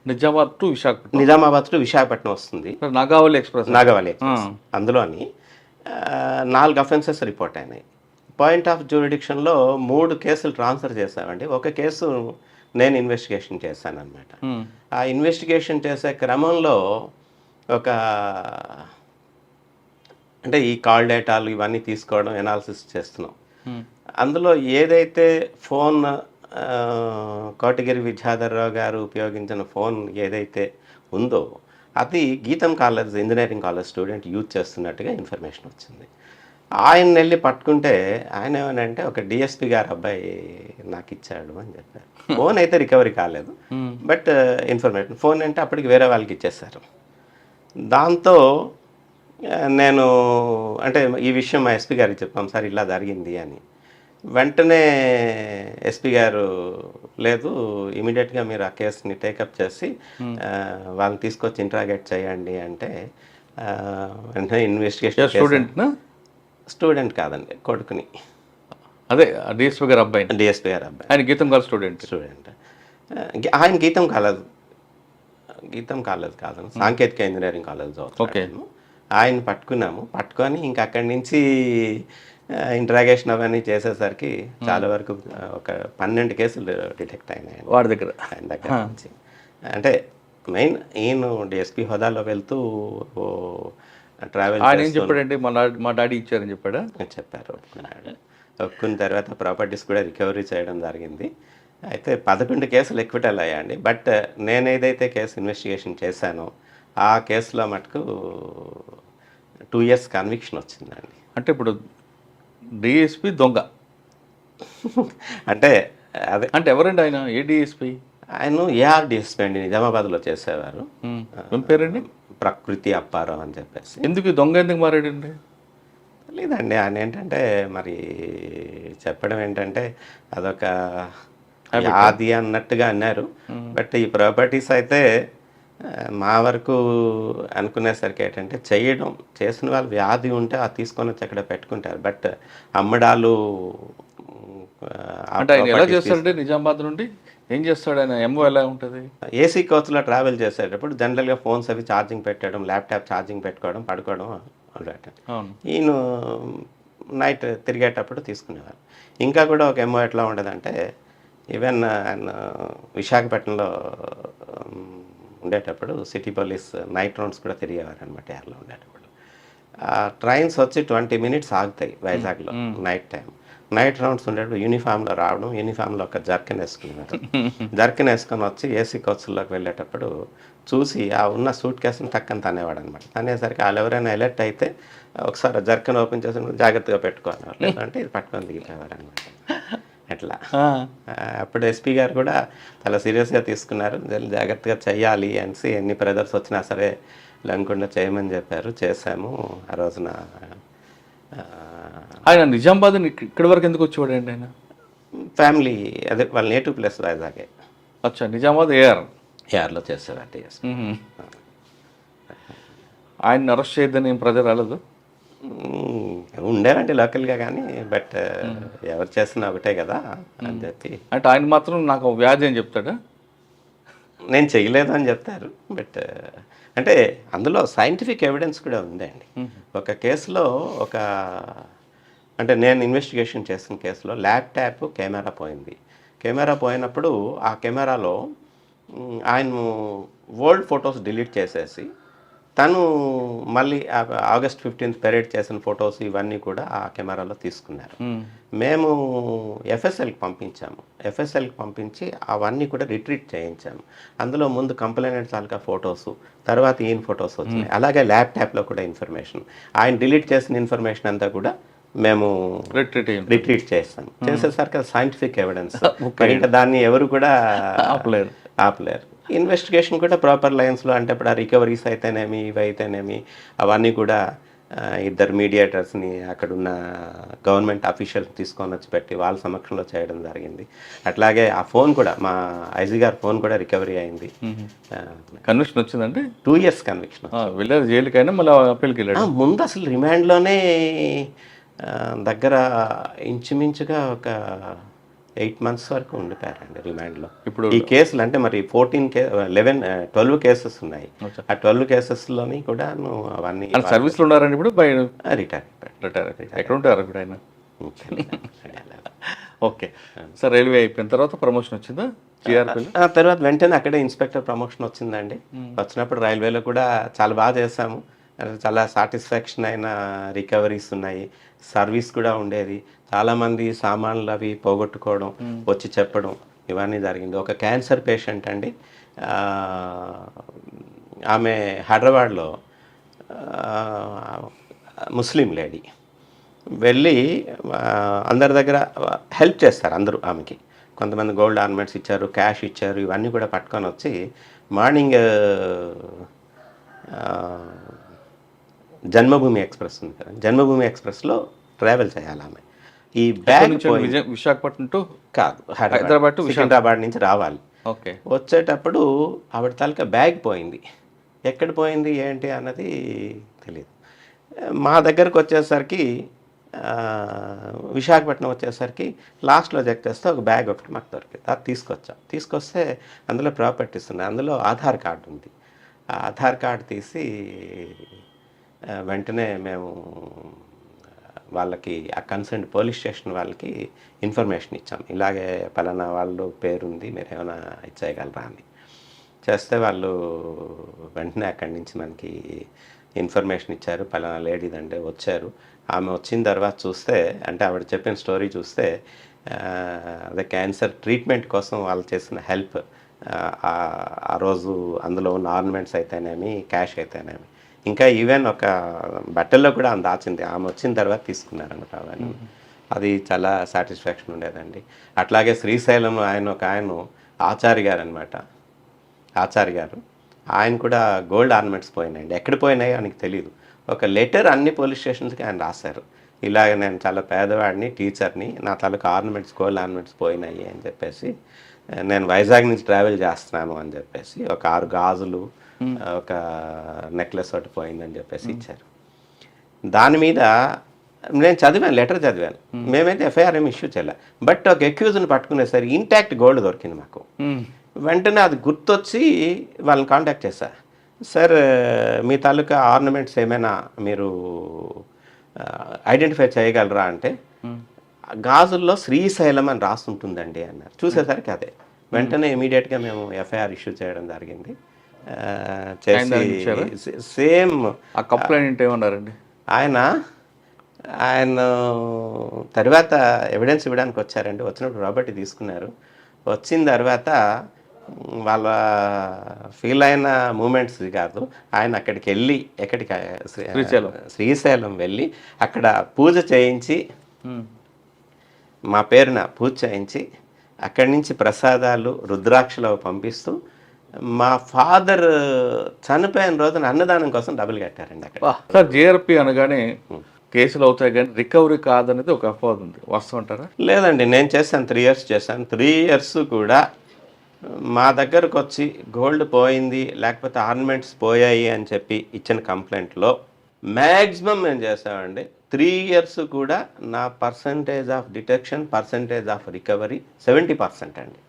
నిజామాబాద్ టు విశాఖపట్నం, నిజామాబాద్ టు విశాఖపట్నం వస్తుంది, నాగావళి ఎక్స్ప్రెస్. నాగవల్లి ఎక్స్ప్రెస్. అందులోని 4 అఫెన్సెస్ రిపోర్ట్ అయినాయి. పాయింట్ ఆఫ్ జ్యూరిడిక్షన్లో 3 కేసులు ట్రాన్స్ఫర్ చేశామండి. ఒక కేసు నేను ఇన్వెస్టిగేషన్ చేశాను అనమాట. ఆ ఇన్వెస్టిగేషన్ చేసే క్రమంలో ఒక అంటే ఈ కాల్ డేటాలు ఇవన్నీ తీసుకోవడం, ఎనాలిసిస్ చేస్తున్నాం. అందులో ఏదైతే ఫోన్ కోటగిరి విద్యాధర్రావు గారు ఉపయోగించిన ఫోన్ ఏదైతే ఉందో అది గీతం college, engineering college student use చేస్తున్నట్టుగా ఇన్ఫర్మేషన్ వచ్చింది. ఆయన వెళ్ళి పట్టుకుంటే ఆయన ఏమనంటే ఒక డిఎస్పి గారు అబ్బాయి నాకు ఇచ్చాడు అని చెప్పారు. ఫోన్ అయితే రికవరీ కాలేదు, బట్ ఇన్ఫర్మేషన్ ఫోన్ అంటే అప్పటికి వేరే వాళ్ళకి ఇచ్చేసారు. దాంతో నేను అంటే ఈ విషయం మా ఎస్పీ గారికి చెప్పాం, సార్ ఇలా జరిగింది అని. వెంటనే ఎస్పీ గారు లేదు, ఇమీడియట్గా మీరు ఆ కేసుని టేకప్ చేసి వాళ్ళని తీసుకొచ్చి ఇంట్రాగేట్ చేయండి అంటే వెంటనే ఇన్వెస్టిగేషన్. స్టూడెంట్ కాదండి, కొడుకుని. అదే డిఎస్పీ గారు అబ్బాయి. డిఎస్పీ గారు అబ్బాయి. ఆయన గీతం కాలేజ్ స్టూడెంట్. ఆయన గీతం కాలేజ్ కాదు, సాంకేతిక ఇంజనీరింగ్ కాలేజ్ చదువుతాను. ఆయన పట్టుకొని ఇంకా అక్కడి నుంచి ఇంట్రాగేషన్ అవన్నీ చేసేసరికి చాలా వరకు ఒక 12 కేసులు డిటెక్ట్ అయినాయి వాడి దగ్గర, ఆయన దగ్గర నుంచి. అంటే మెయిన్ ఈయన డిఎస్పీ హోదాలో వెళ్తూ ట్రావెల్ ఆయన ఏం చెప్పాడంటే మా డాడీ ఇచ్చారని చెప్పాడా? చెప్పారు, ఒప్పుకున్న తర్వాత ప్రాపర్టీస్ కూడా రికవరీ చేయడం జరిగింది. అయితే 11 కేసులు ఎక్విటల్ అయ్యాయండి. బట్ నేను ఏదైతే కేసు ఇన్వెస్టిగేషన్ చేశానో ఆ కేసులో మటుకు 2 years కన్విక్షన్ వచ్చిందండి. అంటే ఇప్పుడు డిఎస్పి దొంగ అంటే అదే అంటే ఎవరండి ఆయన? ఏ డిఎస్పి? ఆయన ఏఆర్ డిఎస్పీ అండి, నిజామాబాద్లో చేసేవారు. ఏం పేరండి? ప్రకృతి అప్పారావు అని చెప్పేసి. ఎందుకు దొంగ ఎందుకు మారాడండి? లేదండి, ఆయన ఏంటంటే మరి చెప్పడం ఏంటంటే అదొక వ్యాధి అన్నట్టుగా అన్నారు. బట్ ఈ ప్రాపర్టీస్ అయితే మా వరకు అనుకునేసరికి ఏంటంటే చేసిన వాళ్ళు వ్యాధి ఉంటే అది తీసుకొని వచ్చి అక్కడ పెట్టుకుంటారు. బట్ అమ్మడాలు అంటే ఆయన ఎలా చేస్తాడంటే నిజామాబాద్ నుండి ఏం చేస్తాడు ఆయన? ఎంఓ ఎలా ఉంటుంది? ఏసీ కోచ్లో ట్రావెల్ చేసేటప్పుడు జనరల్గా ఫోన్స్ అవి ఛార్జింగ్ పెట్టడం, ల్యాప్టాప్ ఛార్జింగ్ పెట్టుకోవడం, పడుకోవడం అలవాటు. ఈయన నైట్ తిరిగేటప్పుడు తీసుకునేవారు. ఇంకా కూడా ఒక ఎంఓ ఎట్లా ఉండదంటే ఈవెన్ ఆయన విశాఖపట్నంలో ఉండేటప్పుడు సిటీ పోలీస్ నైట్ రౌండ్స్ కూడా తిరిగేవారు అనమాట. ఎయిర్లో ఉండేటప్పుడు ట్రైన్స్ వచ్చి 20 minutes ఆగుతాయి వైజాగ్లో నైట్ రౌండ్స్ ఉండేటప్పుడు యూనిఫామ్లో రావడం, యూనిఫామ్లో ఒక జర్కిన్ వేసుకునేవారు. జర్కిన్ వేసుకొని వచ్చి ఏసీ కోచ్లోకి వెళ్ళేటప్పుడు చూసి ఆ ఉన్న సూట్ కేసుని టక్కని తనేవాడు అనమాట. తనేసరికి వాళ్ళు ఎవరైనా అలర్ట్ అయితే ఒకసారి జర్కిన్ ఓపెన్ చేసి జాగ్రత్తగా పెట్టుకోవాలి, లేదంటే ఇది పట్టుకొని దిగిపోయేవారు అనమాట. అట్లా అప్పుడు ఎస్పీ గారు కూడా చాలా సీరియస్గా తీసుకున్నారు. జాగ్రత్తగా చెయ్యాలి అనేసి ఎన్ని బ్రదర్స్ వచ్చినా సరే లేకుండా చేయమని చెప్పారు. చేశాము ఆ రోజున. ఆయన నిజామాబాద్ ఇక్కడి వరకు ఎందుకు వచ్చేవాడు అండి? ఆయన ఫ్యామిలీ అదే వాళ్ళ నేటివ్ ప్లేస్ వైజాగే. అచ్చా, నిజామాబాద్ ఏఆర్లో చేసేవారు. ఆయన అరెస్ట్ చేయొద్దని ప్రజలు రాలేదు? ఉండేవండి లోకల్గా, కానీ బట్ ఎవరు చేస్తున్నా ఒకటే కదా అని చెప్పి. అంటే ఆయన మాత్రం నాకు వ్యాధి అని చెప్తాడా? నేను చేయలేదు అని చెప్తారు. బట్ అంటే అందులో సైంటిఫిక్ ఎవిడెన్స్ కూడా ఉందండి. ఒక కేసులో అంటే నేను ఇన్వెస్టిగేషన్ చేసిన కేసులో ల్యాప్టాప్ కెమెరా పోయింది. కెమెరా పోయినప్పుడు ఆ కెమెరాలో ఆయన ఓల్డ్ ఫొటోస్ డిలీట్ చేసేసి తను మళ్ళీ ఆగస్ట్ 15th పెరేడ్ చేసిన ఫొటోస్ ఇవన్నీ కూడా ఆ కెమెరాలో తీసుకున్నారు. మేము ఎఫ్ఎస్ఎల్కి పంపించి అవన్నీ కూడా రిట్రీట్ చేయించాము. అందులో ముందు కంప్లైంట్ తాలూకా ఫొటోస్, తర్వాత ఈయన ఫొటోస్ వచ్చినాయి. అలాగే ల్యాప్టాప్లో కూడా ఇన్ఫర్మేషన్, ఆయన డిలీట్ చేసిన ఇన్ఫర్మేషన్ అంతా కూడా మేము రిట్రీట్ చేస్తాం. చేసేసరికి సైంటిఫిక్ ఎవిడెన్స్, ఇంకా దాన్ని ఎవరు కూడా ఆపలేరు. ఇన్వెస్టిగేషన్ కూడా ప్రాపర్ లైన్స్లో, అంటే ఇప్పుడు ఆ రికవరీస్ అయితేనేమి ఇవి అయితేనేమి అవన్నీ కూడా ఇద్దరు మీడియేటర్స్ని అక్కడున్న గవర్నమెంట్ అఫీషియల్స్ తీసుకొని వచ్చి పెట్టి వాళ్ళ సమక్షంలో చేయడం జరిగింది. అట్లాగే ఆ ఫోన్ కూడా మా ఐజీ గారి ఫోన్ కూడా రికవరీ అయింది. కన్విక్షన్ వచ్చిందండి? 2 years కన్విక్షన్. వెళ్ళారు జైలుకైనా, మళ్ళీ అప్పీల్కి వెళ్ళాడు. ముందు అసలు రిమాండ్లోనే దగ్గర ఇంచుమించుగా ఒక 8 months వరకు ఉండిపోయారండి రిమాండ్లో. ఇప్పుడు ఈ కేసులు అంటే మరి 12 కేసెస్ ఉన్నాయి. ఆ 12 కేసెస్లోని కూడా అవన్నీ సర్వీస్లో ఉన్నారండి ఇప్పుడు? రిటైర్ ఎక్కడ ఉంటారు ఇప్పుడు ఆయన? ఓకే సార్, రైల్వే అయిపోయిన తర్వాత ప్రమోషన్ వచ్చిందా జిఆర్పీ? ఆ తర్వాత వెంటనే అక్కడే ఇన్స్పెక్టర్ ప్రమోషన్ వచ్చిందండి. వచ్చినప్పుడు రైల్వేలో కూడా చాలా బాగా చేసాము. చాలా సాటిస్ఫాక్షన్ అయిన రికవరీస్ ఉన్నాయి. సర్వీస్ కూడా ఉండేది. చాలామంది సామాన్లు అవి పోగొట్టుకోవడం, వచ్చి చెప్పడం ఇవన్నీ జరిగింది. ఒక క్యాన్సర్ పేషెంట్ అండి, ఆమె హైదరాబాద్లో ముస్లిం లేడీ వెళ్ళి అందరి దగ్గర హెల్ప్ చేస్తారు అందరూ ఆమెకి. కొంతమంది గోల్డ్ ఆర్నమెంట్స్ ఇచ్చారు, క్యాష్ ఇచ్చారు, ఇవన్నీ కూడా పట్టుకొని వచ్చి మార్నింగ్ జన్మభూమి ఎక్స్ప్రెస్ ఉంది కదా, జన్మభూమి ఎక్స్ప్రెస్లో ట్రావెల్ చేయాలి ఆమె. ఈ బ్యాగ్ విశాఖపట్నం టు కాదు, హైదరాబాద్ టు సికింద్రాబాద్ నుంచి రావాలి. ఓకే. వచ్చేటప్పుడు ఆవిడ తాలూకా బ్యాగ్ పోయింది. ఎక్కడ పోయింది ఏంటి అన్నది తెలియదు. మా దగ్గరకు వచ్చేసరికి విశాఖపట్నం వచ్చేసరికి లాస్ట్లో చెక్ చేస్తే ఒక బ్యాగ్ ఒకటి మాకు దొరికింది. అది తీసుకొస్తే అందులో ప్రాపర్టీస్ ఉన్నాయి, అందులో ఆధార్ కార్డు ఉంది. ఆ ఆధార్ కార్డు తీసి వెంటనే మేము వాళ్ళకి, ఆ కన్సర్న్ పోలీస్ స్టేషన్ వాళ్ళకి ఇన్ఫర్మేషన్ ఇచ్చాం. ఇలాగే పలానా వాళ్ళు పేరుంది, మీరు ఏమైనా ఇచ్చేయగలరా అని చేస్తే వాళ్ళు వెంటనే అక్కడి నుంచి మనకి ఇన్ఫర్మేషన్ ఇచ్చారు. పలానా లేడీదంటే వచ్చారు. ఆమె వచ్చిన తర్వాత చూస్తే, అంటే ఆవిడ చెప్పిన స్టోరీ చూస్తే, అదే క్యాన్సర్ ట్రీట్మెంట్ కోసం వాళ్ళు చేసిన హెల్ప్, ఆ రోజు అందులో ఉన్న ఆర్నమెంట్స్ అయితేనేమి, క్యాష్ అయితేనేమి, ఇంకా ఈవెన్ ఒక బట్టల్లో కూడా ఆమె దాచింది. ఆమె వచ్చిన తర్వాత తీసుకున్నారన్నమాట అవన్నీ. అది చాలా సాటిస్ఫాక్షన్ ఉండేదండి. అట్లాగే శ్రీశైలం ఆయన ఆచార్య గారు అనమాట, ఆచార్య గారు, ఆయన కూడా గోల్డ్ ఆర్నమెంట్స్ పోయినాయండి. ఎక్కడ పోయినాయో ఆయనకి తెలియదు. ఒక లెటర్ అన్ని పోలీస్ స్టేషన్స్కి ఆయన రాశారు. ఇలాగ నేను చాలా పేదవాడిని, టీచర్ని, నా తాలూకు ఆర్నమెంట్స్, గోల్డ్ ఆర్నమెంట్స్ పోయినాయి అని చెప్పేసి, నేను వైజాగ్ నుంచి ట్రావెల్ చేస్తున్నాను అని చెప్పేసి, ఒక 6 గాజులు, ఒక నెక్లెస్ ఒకటి పోయిందని చెప్పేసి ఇచ్చారు. దాని మీద నేను చదివాను, లెటర్ చదివాను. మేమైతే ఎఫ్ఐఆర్ ఏమి ఇష్యూ చేయలే. బట్ ఒక అక్యూజ్ని పట్టుకునేసరి ఇంటాక్ట్ గోల్డ్ దొరికింది మాకు. వెంటనే అది గుర్తొచ్చి వాళ్ళని కాంటాక్ట్ చేశా. సార్, మీ తాలూకా ఆర్నమెంట్స్ ఏమైనా మీరు ఐడెంటిఫై చేయగలరా అంటే, గాజుల్లో శ్రీశైలం అని రాస్తుంటుందండి అన్నారు. చూసేసరికి అదే. వెంటనే ఇమీడియట్గా మేము ఎఫ్ఐఆర్ ఇష్యూ చేయడం జరిగింది. చేసి సేమ్ ఆ కంప్లైంట్ ఏమన్నారండి ఆయన తర్వాత ఎవిడెన్స్ ఇవ్వడానికి వచ్చారండి. వచ్చినప్పుడు ప్రాపర్టీ తీసుకున్నారు. వచ్చిన తర్వాత వాళ్ళ ఫీల్ అయిన మూమెంట్స్ కాదు, ఆయన అక్కడికి వెళ్ళి, శ్రీశైలం వెళ్ళి అక్కడ పూజ చేయించి, మా పేరున పూజ చేయించి, అక్కడి నుంచి ప్రసాదాలు రుద్రాక్షలు పంపిస్తూ, మా ఫాదర్ చనిపోయిన రోజున అన్నదానం కోసం డబ్బులు కట్టారండి అక్కడ. సార్, జిఆర్పి అనగానే కేసులు అవుతాయి కానీ రికవరీ కాదనేది ఒక అపోహ ఉంది, వాస్తవం అంటారా? లేదండి, నేను చేశాను, 3 years చేశాను. 3 years కూడా మా దగ్గరకు వచ్చి గోల్డ్ పోయింది, లేకపోతే ఆర్నమెంట్స్ పోయాయి అని చెప్పి ఇచ్చిన కంప్లైంట్లో మ్యాక్సిమం మేము చేసామండి. 3 years కూడా నా percentage of detection, percentage of recovery 70% అండి.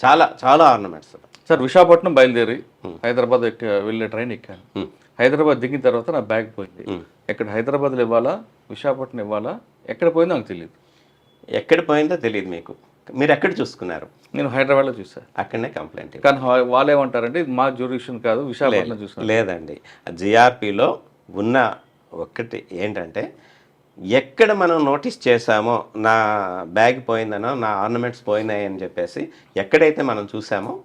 చాలా చాలా ఆర్నమెంట్స్. సార్, విశాఖపట్నం బయలుదేరి హైదరాబాద్ వెళ్ళే ట్రైన్ ఎక్కాను. హైదరాబాద్ దిగిన తర్వాత నా బ్యాగ్ పోయింది. ఎక్కడ హైదరాబాద్లో ఇవ్వాలా, విశాఖపట్నం ఇవ్వాలా, ఎక్కడ పోయిందో నాకు తెలియదు. ఎక్కడ పోయిందో తెలియదు మీకు. మీరు ఎక్కడ చూసుకున్నారు? నేను హైదరాబాద్లో చూసాను. అక్కడనే కంప్లైంట్. కానీ వాళ్ళు ఏమంటారంటే ఇది మా జ్యూరిడిక్షన్ కాదు, విశాఖపట్నం చూసాను. లేదండి, జిఆర్పిలో ఉన్న ఒక్కటి ఏంటంటే, ఎక్కడ మనం నోటీస్ చేసామో నా బ్యాగ్ పోయిందనో, నా ఆర్నమెంట్స్ పోయినాయి అని చెప్పేసి ఎక్కడైతే మనం చూసామో,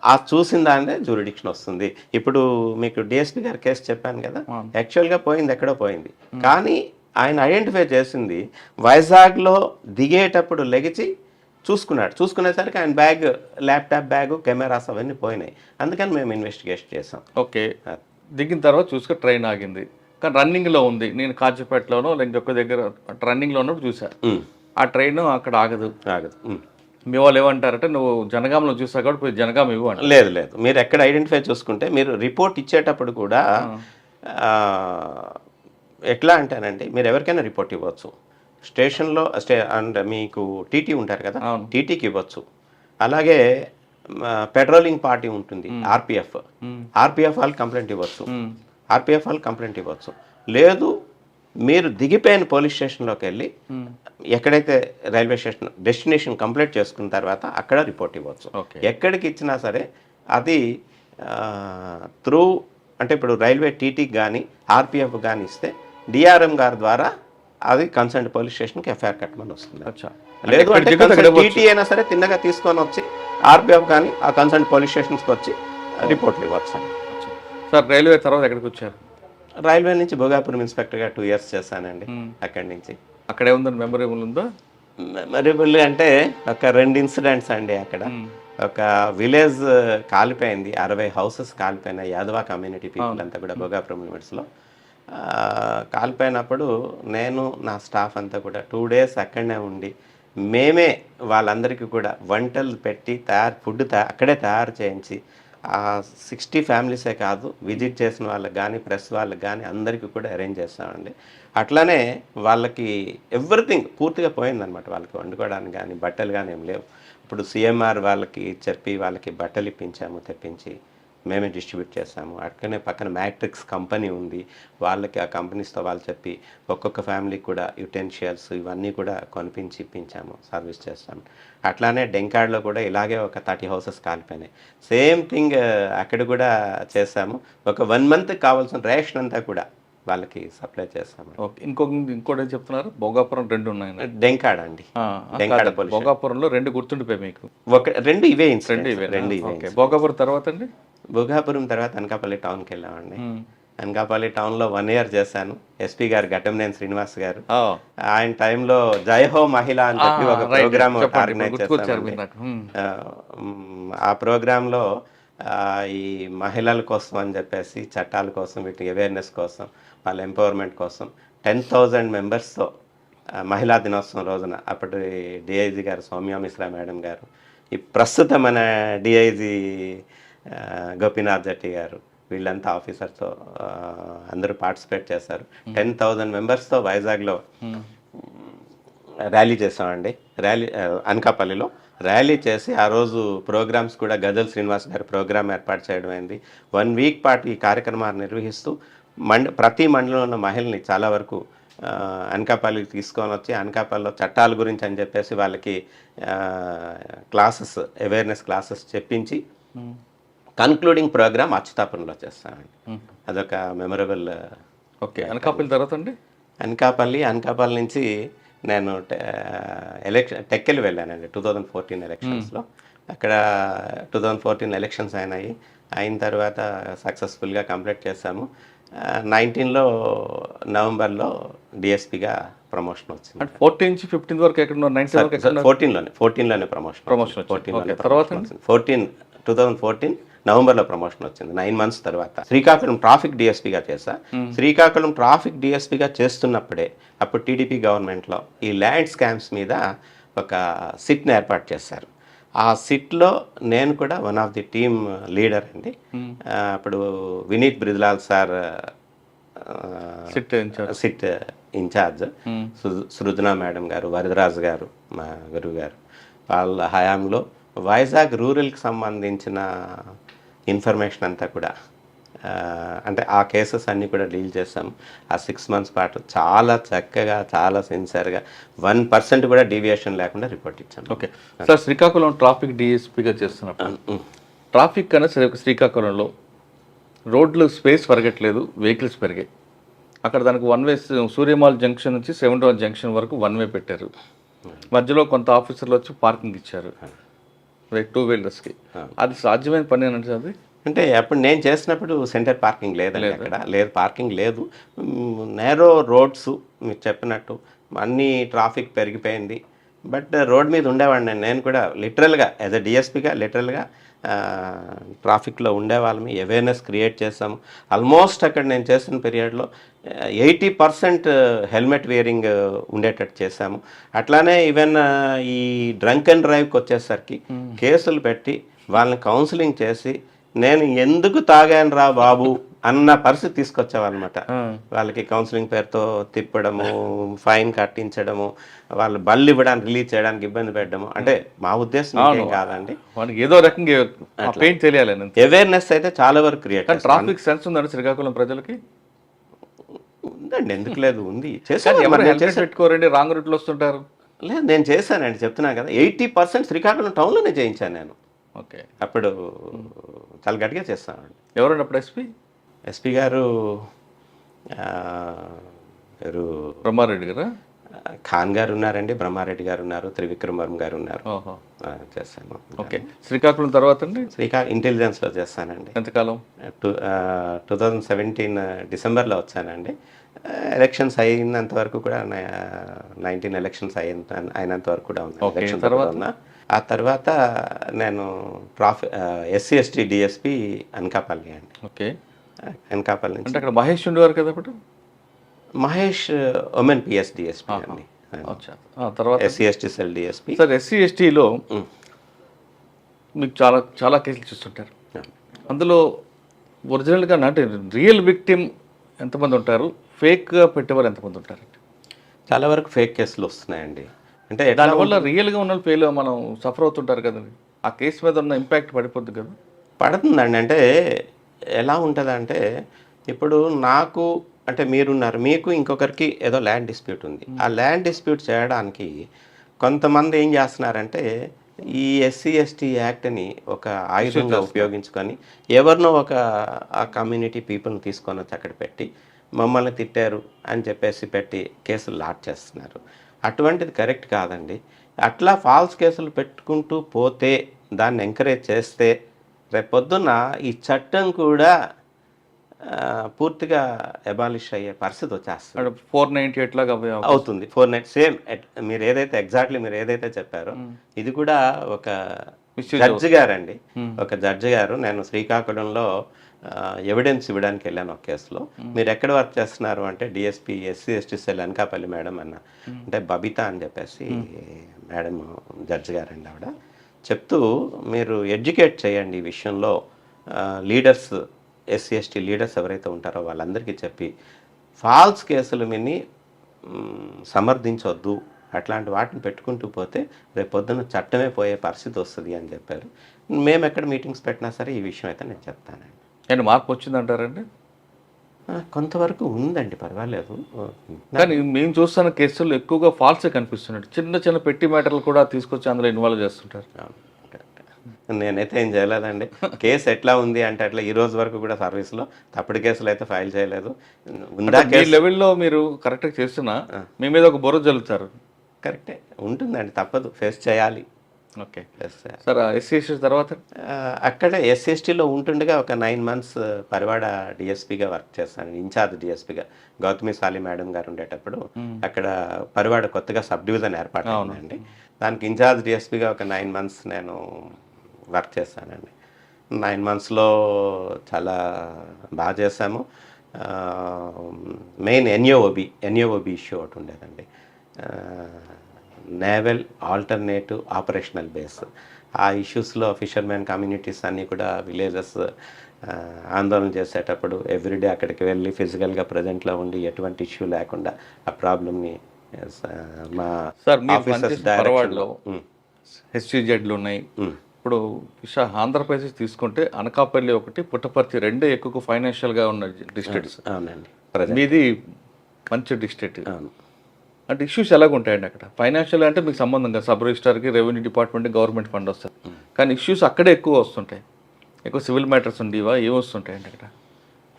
ఆ చూసిన దాన్నే జ్యూరిడిక్షన్ వస్తుంది. ఇప్పుడు మీకు డిఎస్పీ గారి కేసు చెప్పాను కదా, యాక్చువల్గా పోయింది ఎక్కడో పోయింది, కానీ ఆయన ఐడెంటిఫై చేసింది వైజాగ్లో దిగేటప్పుడు లెగిచి చూసుకునేసరికి ఆయన బ్యాగ్, ల్యాప్టాప్ బ్యాగు, కెమెరాస్ అవన్నీ పోయినాయి. అందుకని మేము ఇన్వెస్టిగేషన్ చేసాం. ఓకే, దిగిన తర్వాత చూసుకుని ట్రైన్ ఆగింది, కానీ రన్నింగ్లో ఉంది, నేను కాజీపేటలోనో ఇంకొక దగ్గర రన్నింగ్లో ఉన్నప్పుడు చూసాను. ఆ ట్రైన్ అక్కడ ఆగదు. మీ వాళ్ళు ఏమంటారంటే నువ్వు జనగాంలో చూసావు కాబట్టి పోయి జనగాం ఇవ్వు అంట. లేదు లేదు, మీరు ఎక్కడ ఐడెంటిఫై చూసుకుంటే మీరు రిపోర్ట్ ఇచ్చేటప్పుడు కూడా ఎట్లా అంటేనండి, మీరు ఎవరికైనా రిపోర్ట్ ఇవ్వచ్చు. స్టేషన్లో అండ్ మీకు టీటీ ఉంటారు కదా, టీటీకి ఇవ్వచ్చు. అలాగే పెట్రోలింగ్ పార్టీ ఉంటుంది, ఆర్పిఎఫ్ వాళ్ళు కంప్లైంట్ ఇవ్వచ్చు. లేదు, మీరు దిగిపోయిన పోలీస్ స్టేషన్లోకి వెళ్ళి ఎక్కడైతే రైల్వే స్టేషన్ డెస్టినేషన్ కంప్లీట్ చేసుకున్న తర్వాత అక్కడ రిపోర్ట్ ఇవ్వచ్చు. ఎక్కడికి ఇచ్చినా సరే అది త్రూ అంటే ఇప్పుడు రైల్వే టీటీకి కానీ ఆర్పిఎఫ్ కానీ ఇస్తే డిఆర్ఎం గారి ద్వారా అది కన్సర్న్ పోలీస్ స్టేషన్కి ఎఫ్ఐఆర్ కట్టమని వస్తుంది. లేదు అంటే టీటీ అయినా సరే తిన్నగా తీసుకొని వచ్చి ఆర్పిఎఫ్ కానీ ఆ కన్సర్న్ పోలీస్ స్టేషన్స్కి వచ్చి రిపోర్ట్లు ఇవ్వచ్చు. సార్ రైల్వే తర్వాత ఎక్కడికి వచ్చారు? రైల్వే నుంచి భోగాపురం ఇన్స్పెక్టర్గా 2 years చేశానండి. అక్కడి నుంచి అక్కడే ఉందని మెమొరబుల్ ఉందా? మెమొరబుల్ అంటే ఒక 2 ఇన్సిడెంట్స్ అండి. అక్కడ ఒక విలేజ్ కాలిపోయింది, 60 houses కాలిపోయినాయి, యాదవ కమ్యూనిటీ పీపుల్ అంతా కూడా భోగాపురం లిమిట్స్లో కాలిపోయినప్పుడు నేను నా స్టాఫ్ అంతా కూడా 2 days అక్కడనే ఉండి మేమే వాళ్ళందరికీ కూడా వంటలు పెట్టి ఫుడ్ అక్కడే తయారు చేయించి 60 familiesే కాదు, విజిట్ చేసిన వాళ్ళకి కానీ ప్రెస్ వాళ్ళకి కానీ అందరికీ కూడా అరేంజ్ చేస్తామండి. అట్లానే వాళ్ళకి ఎవ్రీథింగ్ పూర్తిగా పోయిందనమాట. వాళ్ళకి వండుకోవడానికి కానీ బట్టలు కానీ ఏం లేవు. ఇప్పుడు సిఎంఆర్ వాళ్ళకి చెప్పి వాళ్ళకి బట్టలు ఇప్పించాము, తెప్పించి మేమే డిస్ట్రిబ్యూట్ చేస్తాము. అట్లనే పక్కన మ్యాట్రిక్స్ కంపెనీ ఉంది, వాళ్ళకి ఆ కంపెనీస్తో వాళ్ళు చెప్పి ఒక్కొక్క ఫ్యామిలీకి కూడా యుటెన్షియల్స్ ఇవన్నీ కూడా కొనిపించి ఇప్పించాము, సర్వీస్ చేస్తాము. అట్లానే డెంకాడ్లో కూడా ఇలాగే ఒక 30 houses కాలిపోయినాయి. సేమ్ థింగ్ అక్కడ కూడా చేస్తాము. ఒక 1 month కావాల్సిన రేషన్ అంతా కూడా వాళ్ళకి సప్లై చేస్తాము. ఓకే, ఇంకోటి చెప్తున్నారు, భోగాపురం 2 ఉన్నాయి. డెంకాడ్ అండి, డెంకాడ్ భోగాపురంలో 2 గుర్తుండిపోయి మీకు? 2 ఇవే ఇన్సిడెంట్స్. భోగాపురం తర్వాత అండి? భోగాపురం తర్వాత అనకాపల్లి టౌన్కి వెళ్ళామండి. అనకాపల్లి టౌన్లో 1 year చేశాను. ఎస్పీ గారు ఘటంనేని శ్రీనివాస్ గారు, ఆయన టైంలో జయహో మహిళ అని చెప్పి ఒక ప్రోగ్రామ్ ఆర్గనైజ్ చేశాను. ఆ ప్రోగ్రాంలో ఈ మహిళల కోసం అని చెప్పేసి చట్టాల కోసం, వీటి అవేర్నెస్ కోసం, వాళ్ళ ఎంపవర్మెంట్ కోసం 10,000 members-తో మహిళా దినోత్సవం రోజున అప్పటి డిఐజీ గారు సౌమ్య మిశ్రా మేడం గారు, ఈ ప్రస్తుతం మన డిఐజీ గోపీనాథ్ జట్టి గారు, వీళ్ళంతా ఆఫీసర్తో అందరూ పార్టిసిపేట్ చేశారు. 10,000 members-తో వైజాగ్లో ర్యాలీ చేసామండి. అనకాపల్లిలో ర్యాలీ చేసి ఆ రోజు ప్రోగ్రామ్స్ కూడా గజల్ శ్రీనివాస్ గారి ప్రోగ్రామ్ ఏర్పాటు చేయడం అయింది. 1 week పాటు ఈ కార్యక్రమాన్ని నిర్వహిస్తూ ప్రతి మండలంలో ఉన్న మహిళల్ని చాలా వరకు అనకాపల్లికి తీసుకొని వచ్చి అనకాపల్లిలో చట్టాల గురించి అని చెప్పేసి వాళ్ళకి అవేర్నెస్ క్లాసెస్ చెప్పించి కన్క్లూడింగ్ ప్రోగ్రామ్ అచ్యుతాపురంలో చేస్తామండి. అదొక మెమొరబుల్. ఓకే, అనకాపల్లి తర్వాత అండి? అనకాపల్లి నుంచి నేను టెక్కెల్ వెళ్ళానండి 2014 ఎలక్షన్స్లో. అక్కడ 2014 ఎలక్షన్స్ అయిన తర్వాత సక్సెస్ఫుల్గా కంప్లీట్ చేశాము. 19లో నవంబర్లో డిఎస్పీగా ప్రమోషన్ వచ్చింది. 14 నుంచి 15 వరకు ఎక్కడ? 14లోనే ప్రమోషన్. 2014 నవంబర్లో ప్రమోషన్ వచ్చింది. 9 months తర్వాత శ్రీకాకుళం ట్రాఫిక్ డిఎస్పీగా చేశా. శ్రీకాకుళం ట్రాఫిక్ డిఎస్పీగా చేస్తున్నప్పుడే అప్పుడు టీడీపీ గవర్నమెంట్లో ఈ ల్యాండ్ స్కామ్స్ మీద ఒక సిట్ని ఏర్పాటు చేశారు. ఆ సిట్లో నేను కూడా one of the team leader అండి. అప్పుడు Vineet Brijlal sir SIT incharge, Srujana madam గారు, వరదరాజు గారు మా గురువు గారు, వాళ్ళ హయాంలో వైజాగ్ రూరల్కి సంబంధించిన ఇన్ఫర్మేషన్ అంతా కూడా అంటే ఆ కేసెస్ అన్నీ కూడా డీల్ చేసాం. ఆ 6 months పాటు చాలా చక్కగా, చాలా సిన్సియర్గా 1% కూడా డీవియేషన్ లేకుండా రిపోర్ట్ ఇచ్చాను. ఓకే సార్, శ్రీకాకుళం ట్రాఫిక్ డిఎస్పీగా చేస్తున్నప్పుడు ట్రాఫిక్ అనేది శ్రీకాకుళంలో రోడ్లు స్పేస్ పెరగట్లేదు, వెహికల్స్ పెరిగాయి. అక్కడ దానికి 1 way, సూర్యమాల్ జంక్షన్ నుంచి 7వ జంక్షన్ వరకు 1 way పెట్టారు. మధ్యలో కొంత ఆఫీసర్లు వచ్చి పార్కింగ్ ఇచ్చారు 2 wheelersకి. అది సాధ్యమైన పని అని అది? అంటే అప్పుడు నేను చేసినప్పుడు సెంటర్ పార్కింగ్ లేదండి, అక్కడ లేదు, పార్కింగ్ లేదు. నేరో రోడ్స్ మీరు చెప్పినట్టు అన్నీ ట్రాఫిక్ పెరిగిపోయింది. బట్ రోడ్ మీద ఉండేవాడిని నేను కూడా లిటరల్గా యాజ్ అ డిఎస్పీగా లిటరల్గా ట్రాఫిక్లో ఉండే వాళ్ళమి అవేర్నెస్ క్రియేట్ చేసాము. ఆల్మోస్ట్ అక్కడ నేను చేసిన పీరియడ్లో 80% హెల్మెట్ వేరింగ్ ఉండేటట్టు చేశాము. అట్లానే ఈవెన్ ఈ డ్రంక్ అండ్ డ్రైవ్కి వచ్చేసరికి కేసులు పెట్టి వాళ్ళని కౌన్సిలింగ్ చేసి నేను ఎందుకు తాగాను రా బాబు అన్న పరిస్థితి తీసుకొచ్చామన్నమాట. వాళ్ళకి కౌన్సిలింగ్ పేరుతో తిప్పడము, ఫైన్ కట్టించడము, వాళ్ళు బళ్ళు ఇవ్వడానికి రిలీజ్ చేయడానికి ఇబ్బంది పెట్టడము. అంటే మా ఉద్దేశం ఏం కాదండి, మనకి ఏదో రకంగా పెయిన్ తెలియాలని అవేర్నెస్ అయితే చాలా వరకు క్రియేట్. ట్రాఫిక్ సెన్స్ ఉందండి శ్రీకాకుళం ప్రజలకి? ఉందండి, ఎందుకు లేదు, ఉంది. పెట్టుకోరండి, రాంగ్ రూట్లో వస్తుంటారు. లేదు, నేను చేశానండి, చెప్తున్నా కదా. 80% శ్రీకాకుళం టౌన్లోనే చేయించాను నేను. ఓకే, అప్పుడు చాలా గట్టిగా చేస్తానండి. ఎవరండి అప్పుడు ఎస్పీ గారు? ఎవరు? బ్రహ్మారెడ్డి గారా? ఖాన్ గారు ఉన్నారండి, బ్రహ్మారెడ్డి గారు ఉన్నారు, త్రివిక్రమ్ వర్మ గారు ఉన్నారు. చేస్తాను. ఓకే, శ్రీకాకుళం తర్వాత అండి? ఇంటెలిజెన్స్లో చేస్తానండి. ఎంతకాలం? 2017 డిసెంబర్లో వచ్చానండి. ఎలక్షన్స్ అయినంత వరకు కూడా 19 ఎలక్షన్స్ అయినంత వరకు కూడా ఉన్నా. ఆ తర్వాత నేను ఎస్సీ ఎస్టీ డిఎస్పీ అనకాపల్లి అండి. ఓకే, అనకాపల్లి నుంచి. అంటే అక్కడ మహేష్ ఉండేవారు కదా అప్పుడు? మహేష్ ఉమెన్ పిఎస్ డిఎస్పీ అండి. తర్వాత SC ST cell DSP. Sir, SC ఎస్టీలో మీకు చాలా చాలా కేసులు చూస్తుంటారు. అందులో ఒరిజినల్గా అంటే రియల్ విక్టిమ్ ఎంతమంది ఉంటారు, ఫేక్గా పెట్టేవారు ఎంతమంది ఉంటారు? చాలా వరకు ఫేక్ కేసులు వస్తున్నాయండి. అంటే దానివల్ల రియల్గా ఉన్న ఫెయిల్ మనం సఫర్ అవుతుంటారు కదండి. ఆ కేసు మీద ఉన్న ఇంపాక్ట్ పడిపోద్ది కదా? పడుతుందండి. అంటే ఎలా ఉంటుందంటే, ఇప్పుడు నాకు అంటే మీరున్నారు, మీకు ఇంకొకరికి ఏదో ల్యాండ్ డిస్ప్యూట్ ఉంది. ఆ ల్యాండ్ డిస్ప్యూట్ చేయడానికి కొంతమంది ఏం చేస్తున్నారంటే ఈ ఎస్సీ ఎస్టీ యాక్ట్ని ఒక ఆయుధంగా ఉపయోగించుకొని ఎవరినో ఒక ఆ కమ్యూనిటీ పీపుల్ని తీసుకొని వచ్చి అక్కడ పెట్టి మమ్మల్ని తిట్టారు అని చెప్పేసి పెట్టి కేసులు లాట్ చేస్తున్నారు. అటువంటిది కరెక్ట్ కాదండి. అట్లా ఫాల్స్ కేసులు పెట్టుకుంటూ పోతే, దాన్ని ఎంకరేజ్ చేస్తే రేపొద్దున ఈ చట్టం కూడా పూర్తిగా అబాలిష్ అయ్యే పరిస్థితి వచ్చేస్తుంది. 498 లాగా అవుతుంది. 498 సేమ్ మీరు ఏదైతే చెప్పారో ఇది కూడా ఒక జడ్జి గారండి. ఒక జడ్జి గారు, నేను శ్రీకాకుళంలో ఎవిడెన్స్ ఇవ్వడానికి వెళ్ళాను ఒక కేసులో. మీరు ఎక్కడ వర్క్ చేస్తున్నారు అంటే DSP SC ST cell Anakapalli madam అన్న. అంటే బబిత అని చెప్పేసి మేడం జడ్జి గారండి. ఆవిడ చెప్తూ, మీరు ఎడ్యుకేట్ చేయండి ఈ విషయంలో, లీడర్స్ ఎస్సీ ఎస్టీ లీడర్స్ ఎవరైతే ఉంటారో వాళ్ళందరికీ చెప్పి ఫాల్స్ కేసులు విని సమర్థించవద్దు, అట్లాంటి వాటిని పెట్టుకుంటూ పోతే రేపు పొద్దున్న చట్టమే పోయే పరిస్థితి వస్తుంది అని చెప్పారు. మేము ఎక్కడ మీటింగ్స్ పెట్టినా సరే ఈ విషయం అయితే నేను చెప్తానండి. అండ్ మార్పు వచ్చిందంటారండి? కొంతవరకు ఉందండి, పర్వాలేదు. కానీ మేము చూస్తున్న కేసుల్లో ఎక్కువగా ఫాల్సే కనిపిస్తున్నాడు. చిన్న చిన్న పెట్టి మ్యాటర్లు కూడా తీసుకొచ్చి అందులో ఇన్వాల్వ్ చేస్తుంటారు. నేనైతే ఏం చేయలేదండి. కేసు ఎట్లా ఉంది అంటే అట్లా ఈ రోజు వరకు కూడా సర్వీస్లో తప్పుడు కేసులు అయితే ఫైల్ చేయలేదు. లెవెల్లో మీరు కరెక్ట్గా చేస్తున్నా మీ మీద ఒక బుర్ర జల్లుతారు. కరెక్టే ఉంటుందండి, తప్పదు, ఫేస్ చేయాలి. ఓకే సార్, ఎస్సీ ఎస్టీ తర్వాత అక్కడ ఎస్సీ ఎస్టీలో ఉంటుండగా ఒక 9 months పరివాడ డిఎస్పీగా వర్క్ చేస్తాను, ఇన్ఛార్జ్ డిఎస్పీగా. గౌతమి సాలి మేడం గారు ఉండేటప్పుడు అక్కడ పరివాడ కొత్తగా సబ్ డివిజన్ ఏర్పాటు అయిందండి. దానికి ఇన్ఛార్జ్ డిఎస్పీగా ఒక 9 months నేను వర్క్ చేస్తానండి. 9 monthsలో చాలా బాగా చేశాము. మెయిన్ ఎన్ఓఓబి ఇష్యూ ఒకటి ఉండేదండి, నేవల్ ఆల్టర్నేటివ్ ఆపరేషనల్ బేస్. ఆ ఇష్యూస్లో ఫిషర్మెన్ కమ్యూనిటీస్ అన్నీ కూడా విలేజెస్ ఆందోళన చేసేటప్పుడు ఎవ్రీడే అక్కడికి వెళ్ళి ఫిజికల్గా ప్రజెంట్లో ఉండి ఎటువంటి ఇష్యూ లేకుండా ఆ ప్రాబ్లమ్ని మా ఆఫీసర్స్ డైరెక్షన్లో హెచ్సిజెడ్లు ఉన్నాయి. ఇప్పుడు ఆంధ్రప్రదేశ్ తీసుకుంటే అనకాపల్లి ఒకటి, పుట్టపర్తి రెండే ఎక్కువ ఫైనాన్షియల్గా ఉన్న డిస్ట్రిక్ట్స్. అవునండి, మీది మంచి డిస్ట్రిక్ట్. అంటే ఇష్యూస్ ఎలాగుంటాయండి అక్కడ? ఫైనాన్షియల్ అంటే మీకు సంబంధం కదా, సబ్ రిజిస్టార్కి, రెవెన్యూ డిపార్ట్మెంట్, గవర్నమెంట్ ఫండ్ వస్తుంది. కానీ ఇష్యూస్ అక్కడే ఎక్కువ వస్తుంటాయి. ఎక్కువ సివిల్ మ్యాటర్స్ ఉండేవా, ఏమి వస్తుంటాయండి అక్కడ?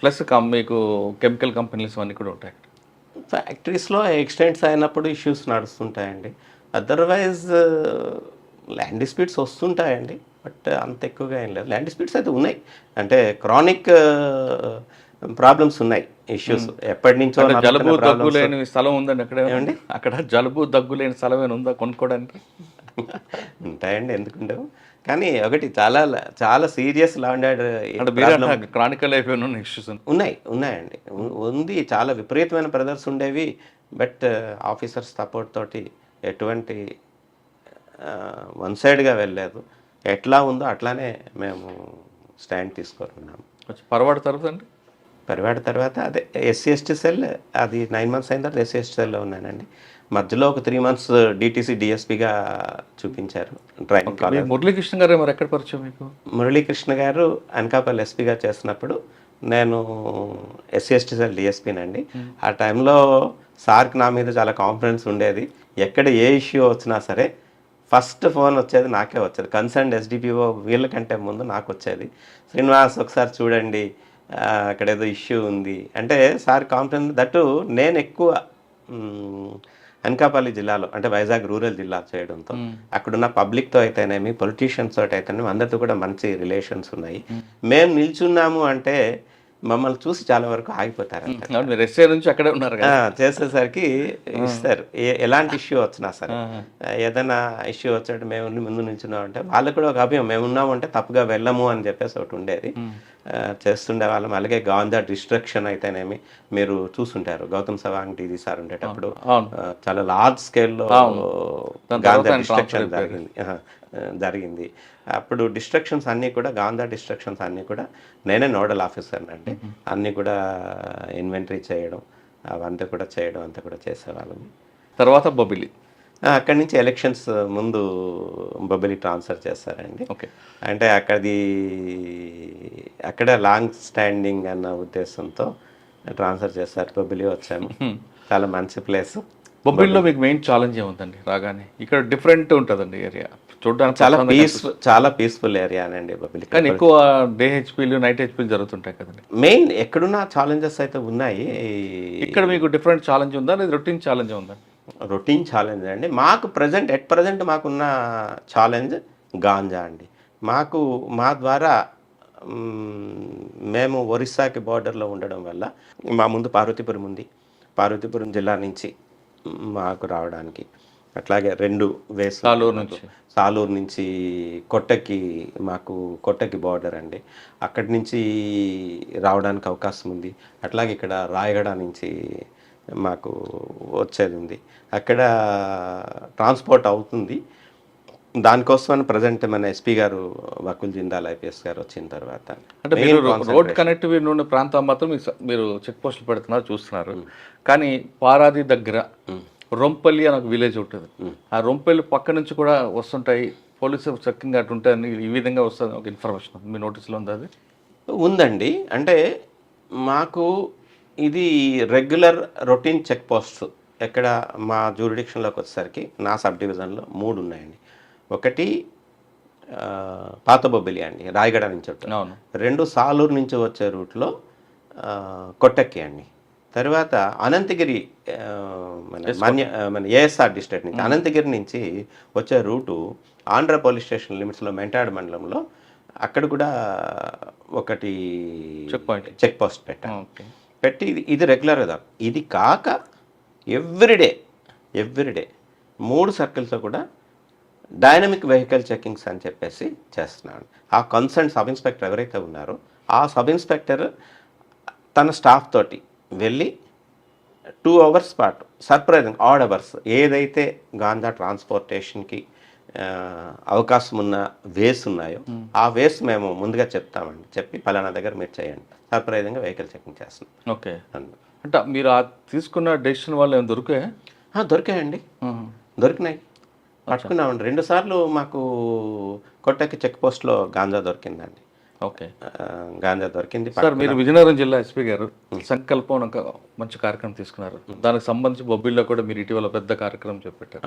ప్లస్ మీకు కెమికల్ కంపెనీస్ అన్నీ కూడా ఉంటాయి. ఫ్యాక్టరీస్లో ఎక్స్టెంట్స్ అయినప్పుడు ఇష్యూస్ నడుస్తుంటాయండి. అదర్వైజ్ ల్యాండ్ డిస్ప్యూట్స్ వస్తుంటాయండి, బట్ అంత ఎక్కువగా ఏం లేదు. ల్యాండ్ డిస్ప్యూట్స్ అయితే ఉన్నాయి, అంటే క్రానిక్ ప్రాబ్లమ్స్ ఉన్నాయి, ఇష్యూస్ ఎప్పటి నుంచో. జలుబు దగ్గు లేని స్థలం ఉందండి అక్కడ? అక్కడ జలుబు దగ్గు లేని స్థలం ఏమైనా ఉందా కొనుక్కోవడానికి? ఉంటాయండి, ఎందుకుండవు. కానీ ఒకటి చాలా చాలా సీరియస్ లా అండ్ అంటే మీరు క్రానికల్ అయిపోయిన ఇష్యూస్ ఉన్నాయండి. ఉంది, చాలా విపరీతమైన బ్రదర్స్ ఉండేవి. బట్ ఆఫీసర్స్ సపోర్ట్ తోటి ఎటువంటి వన్ సైడ్గా వెళ్ళలేదు. ఎట్లా ఉందో అట్లానే మేము స్టాండ్ తీసుకుంటున్నాము. పరవాడు తర్వాత అండి పరివాడ తర్వాత అదే ఎస్సీ ఎస్టీ సెల్, అది 9 months అయిన తర్వాత ఎస్సీ ఎస్టీ సెల్లో ఉన్నానండి. మధ్యలో ఒక 3 months డీటీసీ డిఎస్పీగా చూపించారు ట్రైనింగ్ కాలేజ్. మురళీకృష్ణ గారు మరి ఎక్కడ పరిచయం మీకు? మురళీకృష్ణ గారు అనకాపల్లి ఎస్పీగా చేస్తున్నప్పుడు నేను ఎస్సీ ఎస్టీ సెల్ డిఎస్పీనండి. ఆ టైంలో సార్కి నా మీద చాలా కాన్ఫిడెన్స్ ఉండేది. ఎక్కడ ఏ ఇష్యూ వచ్చినా సరే ఫస్ట్ ఫోన్ వచ్చేది నాకే వచ్చేది. కన్సర్న్ ఎస్డిపిఓ వీళ్ళకంటే ముందు నాకు వచ్చేది. శ్రీనివాస్ ఒకసారి చూడండి, అక్కడ ఏదో ఇష్యూ ఉంది అంటే సార్ కాన్ఫిడెన్స్. దట్టు నేను ఎక్కువ అనకాపల్లి జిల్లాలో అంటే వైజాగ్ రూరల్ జిల్లా చేయడంతో అక్కడున్న పబ్లిక్తో అయితేనేమి, పొలిటీషియన్స్ తోటి అయితేనేమి అందరితో కూడా మంచి రిలేషన్స్ ఉన్నాయి. మేము నిల్చున్నాము అంటే మమ్మల్ని చూసి చాలా వరకు ఆగిపోతారు. మీరు ఎస్ఏ నుంచి అక్కడే ఉన్నారు కదా, చేసేసరికి ఇస్తారు. ఎలాంటి ఇష్యూ వచ్చినా సరే, ఏదైనా ఇష్యూ వచ్చేటట్టు మేము ముందు నిల్చున్నాం అంటే వాళ్ళకు కూడా ఒక అభియం, మేము ఉన్నామంటే తప్పుగా వెళ్ళము అని చెప్పేసి ఒకటి ఉండేది. చేస్తుండే వాళ్ళం. అలాగే గాంధా డిస్ట్రక్షన్ అయితేనేమి మీరు చూస్తుంటారు, గౌతమ్ సవాంగ్ టీవీ సార్ ఉండేటప్పుడు చాలా లార్జ్ స్కేల్లో గాంధా డిస్ట్రక్షన్ జరిగింది. అప్పుడు డిస్ట్రక్షన్స్ అన్నీ కూడా, గాంధా డిస్ట్రక్షన్స్ అన్నీ కూడా నేనే నోడల్ ఆఫీసర్ అండి. అన్నీ కూడా ఇన్వెంటరీ చేయడం, అవంతా కూడా చేయడం అంతా కూడా చేసేవాళ్ళం. తర్వాత బొబ్బిలి, అక్కడి నుంచి ఎలక్షన్స్ ముందు బొబ్బిలి ట్రాన్స్ఫర్ చేస్తారండి. ఓకే, అంటే అక్కడ లాంగ్ స్టాండింగ్ అన్న ఉద్దేశంతో ట్రాన్స్ఫర్ చేస్తారు. బొబ్బిలి వచ్చాము, చాలా మంచి ప్లేస్. బొబ్బిలిలో మీకు మెయిన్ ఛాలెంజ్ ఏముందండి రాగానే? ఇక్కడ డిఫరెంట్ ఉంటుందండి ఏరియా చూడడానికి, చాలా పీస్ఫుల్ ఏరియానండి బొబ్బిలి. కానీ ఎక్కువ డే హెచ్పీలు నైట్ హెచ్పీలు జరుగుతుంటాయి కదండి. మెయిన్ ఎక్కడున్న ఛాలెంజెస్ అయితే ఉన్నాయి. ఇక్కడ మీకు డిఫరెంట్ ఛాలెంజ్ ఉందా లేదా రొటీన్ ఛాలెంజ్ ఉందా? రొటీన్ ఛాలెంజ్ అండి. మాకు ప్రజెంట్ మాకున్న ఛాలెంజ్ గాంజా అండి. మా ద్వారా మేము ఒరిస్సాకి బార్డర్లో ఉండడం వల్ల మా ముందు పార్వతీపురం ఉంది. పార్వతీపురం జిల్లా నుంచి మాకు రావడానికి అట్లాగే 2 వేస్ సాలూరు నుంచి కొట్టకి బార్డర్ అండి, అక్కడి నుంచి రావడానికి అవకాశం ఉంది. అట్లాగే ఇక్కడ రాయగడ నుంచి మాకు వచ్చేది ఉంది. అక్కడ ట్రాన్స్పోర్ట్ అవుతుంది. దానికోసం ప్రజెంట్ మన ఎస్పీ గారు వకుల్ జిందాల్ ఐపీఎస్ గారు వచ్చిన తర్వాత, అంటే మీరు రోడ్ కనెక్టివిటీ ఉన్న ప్రాంతం మాత్రం మీరు చెక్ పోస్టులు పెడుతున్నారు చూస్తున్నారు. కానీ పారాది దగ్గర రొంపల్లి అని ఒక విలేజ్ ఉంటుంది. ఆ రొంపల్లి పక్క నుంచి కూడా వస్తుంటాయి పోలీసు చెక్కింగ్ అటు ఉంటాయని ఈ విధంగా వస్తుంది ఒక ఇన్ఫర్మేషన్. మీ నోటీసులో ఉంది? అది ఉందండి. అంటే మాకు ఇది రెగ్యులర్ రొటీన్ చెక్ పోస్ట్. ఎక్కడ మా జ్యూరిడిక్షన్లోకి వచ్చేసరికి నా సబ్ డివిజన్లో 3 ఉన్నాయండి. ఒకటి పాత బొబ్బిలి అండి, రాయగడ నుంచి ఉంటుంది. 2 సాలూరు నుంచి వచ్చే రూట్లో కొట్టక్కి అండి. తర్వాత అనంతగిరి, మన ఏఎస్ఆర్ డిస్ట్రిక్ట్ నుంచి అనంతగిరి నుంచి వచ్చే రూటు ఆంధ్ర పోలీస్ స్టేషన్ లిమిట్స్లో మెంటాడ్ మండలంలో అక్కడ కూడా ఒకటి చెక్ పోస్ట్ పెట్టి ఇది రెగ్యులర్ కదా. ఇది కాక ఎవ్రీడే 3 సర్కిల్స్లో కూడా డైనమిక్ వెహికల్ చెకింగ్స్ అని చెప్పేసి చేస్తున్నాడు. ఆ కన్సర్న్ సబ్ ఇన్స్పెక్టర్ ఎవరైతే ఉన్నారో ఆ సబ్ ఇన్స్పెక్టర్ తన స్టాఫ్ తోటి వెళ్ళి 2 hours పాటు సర్ప్రైజింగ్ ఆడ్ అవర్స్ ఏదైతే గాంజా ట్రాన్స్పోర్టేషన్కి అవకాశం ఉన్న వేస్ ఉన్నాయో ఆ వేస్ మేము ముందుగా చెప్తామండి. చెప్పి పలానా దగ్గర మీరు చేయండి, సర్ప్రైజింగ్గా వెహికల్ చెకింగ్ చేస్తున్నాం. ఓకే, అంటే మీరు తీసుకున్న డెసిషన్ వల్ల ఏమైనా దొరికాయండి, దొరికినాయి, పట్టుకున్నామండి. 2 సార్లు మాకు కొట్టకి చెక్ పోస్ట్లో గాంజా దొరికిందండి. ఓకే, గాంజా దొరికింది. సార్ మీరు విజయనగరం జిల్లా ఎస్పీ గారు సంకల్పం ఒక మంచి కార్యక్రమం తీసుకున్నారు. దానికి సంబంధించి బొబ్బిల్లో కూడా మీరు ఇటీవల పెద్ద కార్యక్రమం చెప్పారు.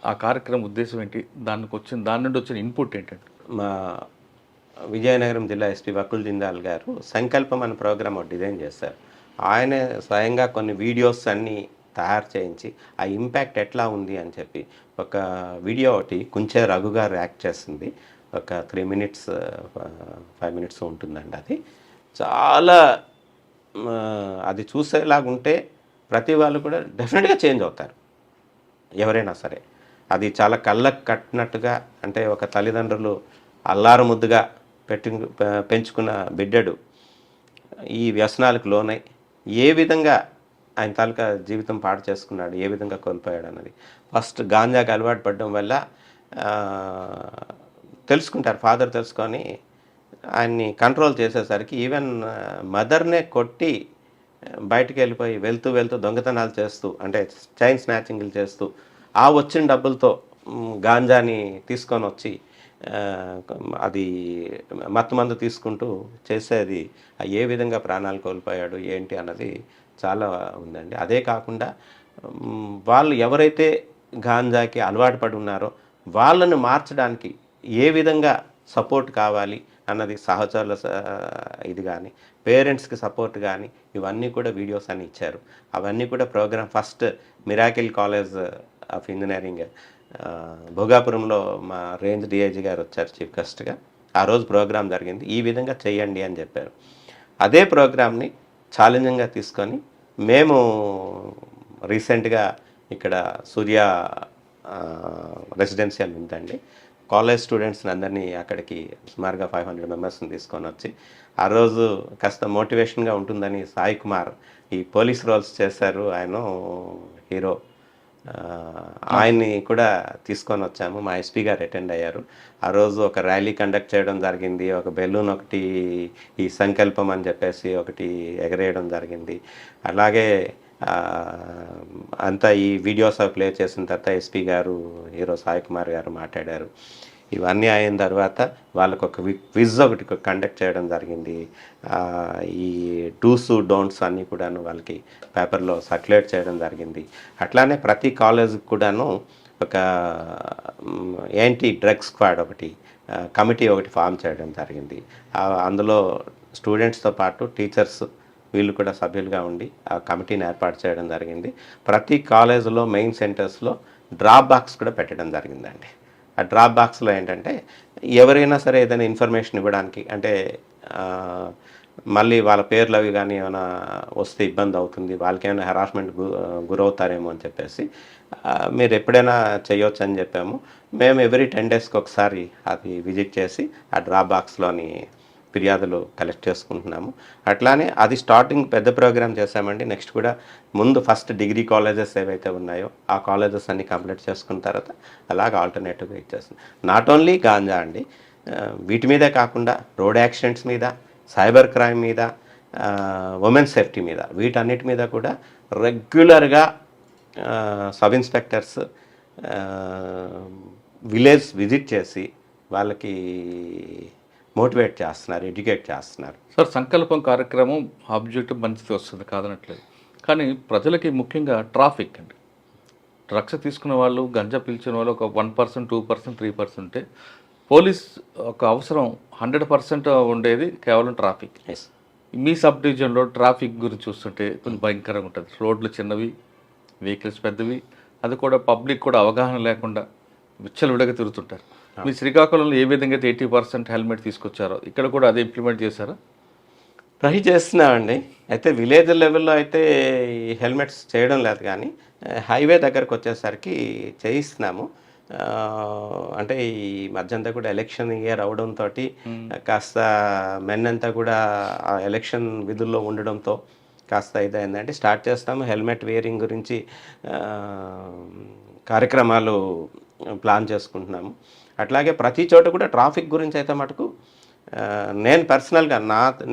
ఆ కార్యక్రమం ఉద్దేశం ఏంటి? దాని నుండి వచ్చిన ఇన్పుట్ ఏంటంటే? మా విజయనగరం జిల్లా ఎస్పీ వకుల్ జిందాల్ గారు సంకల్పం అనే ప్రోగ్రామ్ డిజైన్ చేశారు. ఆయనే స్వయంగా కొన్ని వీడియోస్ అన్నీ తయారు చేయించి ఆ ఇంపాక్ట్ ఎట్లా ఉంది అని చెప్పి ఒక వీడియో ఒకటి కుంచే రఘు గారు యాక్ట్ చేసింది. ఒక 3 minutes 5 minutes ఉంటుందండి. అది చాలా అది చూసేలాగుంటే ప్రతి వాళ్ళు కూడా డెఫినెట్గా చేంజ్ అవుతారు ఎవరైనా సరే. అది చాలా కళ్ళకు కట్టినట్టుగా, అంటే ఒక తల్లిదండ్రులు అల్లారు ముద్దుగా పెంచుకున్న బిడ్డడు ఈ వ్యసనాలకు లోనై ఏ విధంగా ఆయన తాలూకా జీవితం పాడు చేసుకున్నాడు, ఏ విధంగా కోల్పోయాడు అన్నది. ఫస్ట్ గాంజాకి అలవాటు పడడం వల్ల ఆ, తెలుసుకుంటారు, ఫాదర్ తెలుసుకొని ఆయన్ని కంట్రోల్ చేసేసరికి ఈవెన్ మదర్నే కొట్టి బయటికి వెళ్ళిపోయి వెళ్తూ వెళ్తూ దొంగతనాలు చేస్తూ, అంటే చైన్ స్నాచింగ్లు చేస్తూ ఆ వచ్చిన డబ్బులతో గాంజాని తీసుకొని వచ్చి ఆ, అది మత్తుమందు తీసుకుంటూ చేసేది. ఏ విధంగా ప్రాణాలు కోల్పోయాడు ఏంటి అన్నది చాలా ఉందండి. అదే కాకుండా వాళ్ళు ఎవరైతే గాంజాకి అలవాటు పడి ఉన్నారో వాళ్ళను మార్చడానికి ఏ విధంగా సపోర్ట్ కావాలి అన్నది సహచరుల ఇది కానీ, పేరెంట్స్కి సపోర్ట్ కానీ, ఇవన్నీ కూడా వీడియోస్ అని ఇచ్చారు. అవన్నీ కూడా programme first miracle college of engineering భోగాపురంలో మా రేంజ్ డిఐజీ గారు వచ్చారు చీఫ్ గెస్ట్గా. ఆ రోజు ప్రోగ్రాం జరిగింది. ఈ విధంగా చేయండి అని చెప్పారు. అదే ప్రోగ్రామ్ని ఛాలెంజింగ్గా తీసుకొని మేము రీసెంట్గా ఇక్కడ సూర్య రెసిడెన్షియల్ ఉందండి, కాలేజ్ స్టూడెంట్స్ని అందరినీ అక్కడికి సుమారుగా 500 మెంబర్స్ని తీసుకొని వచ్చి ఆ రోజు కాస్త మోటివేషన్గా ఉంటుందని సాయి కుమార్ ఈ పోలీస్ రోల్స్ చేశారు, ఆయన హీరో, ఆయన్ని కూడా తీసుకొని వచ్చాము. మా ఎస్పీ గారు అటెండ్ అయ్యారు. ఆ రోజు ఒక ర్యాలీ కండక్ట్ చేయడం జరిగింది. ఒక బెలూన్ ఒకటి, ఈ సంకల్పం అని చెప్పేసి ఒకటి ఎగరేయడం జరిగింది. అలాగే అంతా ఈ వీడియోస్ ప్లే చేసిన తర్వాత ఎస్పీ గారు, హీరో సాయి కుమార్ గారు మాట్లాడారు. ఇవన్నీ అయిన తర్వాత వాళ్ళకు ఒక క్విజ్ ఒకటి కండక్ట్ చేయడం జరిగింది. ఈ డూస్ డోంట్స్ అన్నీ కూడాను వాళ్ళకి పేపర్లో సర్క్యులేట్ చేయడం జరిగింది. అట్లానే ప్రతి కాలేజీకి కూడాను ఒక యాంటీ డ్రగ్ స్క్వాడ్ ఒకటి కమిటీ ఒకటి ఫామ్ చేయడం జరిగింది. అందులో స్టూడెంట్స్తో పాటు టీచర్స్ వీళ్ళు కూడా సభ్యులుగా ఉండి ఆ కమిటీని ఏర్పాటు చేయడం జరిగింది. ప్రతి కాలేజీలో మెయిన్ సెంటర్స్లో డ్రాప్ బాక్స్ కూడా పెట్టడం జరిగిందండి. ఆ డ్రాప్ బాక్స్లో ఏంటంటే ఎవరైనా సరే ఏదైనా ఇన్ఫర్మేషన్ ఇవ్వడానికి, అంటే మళ్ళీ వాళ్ళ పేర్లు అవి కానీ ఏమైనా వస్తే ఇబ్బంది అవుతుంది, వాళ్ళకి ఏమైనా హెరాస్మెంట్ గురవుతారేమో అని చెప్పేసి మీరు ఎప్పుడైనా చేయొచ్చు అని చెప్పాము. మేము ఎవ్రీ 10 డేస్కి ఒకసారి అది విజిట్ చేసి ఆ డ్రాప్ బాక్స్లోని ఫిర్యాదులు కలెక్ట్ చేసుకుంటున్నాము. అట్లానే అది స్టార్టింగ్ పెద్ద ప్రోగ్రామ్ చేశామండి. నెక్స్ట్ కూడా ముందు ఫస్ట్ డిగ్రీ కాలేజెస్ ఏవైతే ఉన్నాయో ఆ కాలేజెస్ అన్ని కంప్లీట్ చేసుకున్న తర్వాత అలాగ ఆల్టర్నేటివ్గా ఇచ్చేస్తుంది. నాట్ ఓన్లీ గాంజా అండి, వీటి మీదే కాకుండా రోడ్ యాక్సిడెంట్స్ మీద, సైబర్ క్రైమ్ మీద, ఉమెన్ సేఫ్టీ మీద, వీటన్నిటి మీద కూడా రెగ్యులర్గా సబ్ ఇన్స్పెక్టర్స్ విలేజ్ విజిట్ చేసి వాళ్ళకి మోటివేట్ చేస్తున్నారు, ఎడ్యుకేట్ చేస్తున్నారు. సార్, సంకల్పం కార్యక్రమం ఆబ్జెక్టివ్ మంచిది వస్తుంది, కాదనట్లేదు. కానీ ప్రజలకి ముఖ్యంగా ట్రాఫిక్ అండి, డ్రగ్స్ తీసుకున్న వాళ్ళు, గంజా పీల్చిన వాళ్ళు ఒక 1%, 2%, 3% ఉంటే పోలీస్ ఒక అవసరం 100% ఉండేది కేవలం ట్రాఫిక్. మీ సబ్ డివిజన్లో ట్రాఫిక్ గురించి చూస్తుంటే కొంచెం భయంకరంగా ఉంటుంది. రోడ్లు చిన్నవి, వెహికల్స్ పెద్దవి, అది కూడా పబ్లిక్ కూడా అవగాహన లేకుండా విచ్చలవిడగా తిరుగుతుంటారు. మీ శ్రీకాకుళంలో ఏ విధంగా అయితే 80% హెల్మెట్ తీసుకొచ్చారో ఇక్కడ కూడా అదే ఇంప్లిమెంట్ చేశారా? ట్రై చేస్తున్నామండి. అయితే విలేజ్ లెవెల్లో అయితే ఈ హెల్మెట్స్ చేయడం లేదు, కానీ హైవే దగ్గరకు వచ్చేసరికి చేయిస్తున్నాము. అంటే ఈ మధ్యంతా కూడా ఎలక్షన్ ఇయర్ అవడంతో కాస్త మెన్ అంతా కూడా ఆ ఎలక్షన్ విధుల్లో ఉండడంతో కాస్త ఇదైందంటే స్టార్ట్ చేస్తాము. హెల్మెట్ వేరింగ్ గురించి కార్యక్రమాలు ప్లాన్ చేసుకుంటున్నాము. అట్లాగే ప్రతి చోట కూడా ట్రాఫిక్ గురించి అయితే మటుకు నేను పర్సనల్గా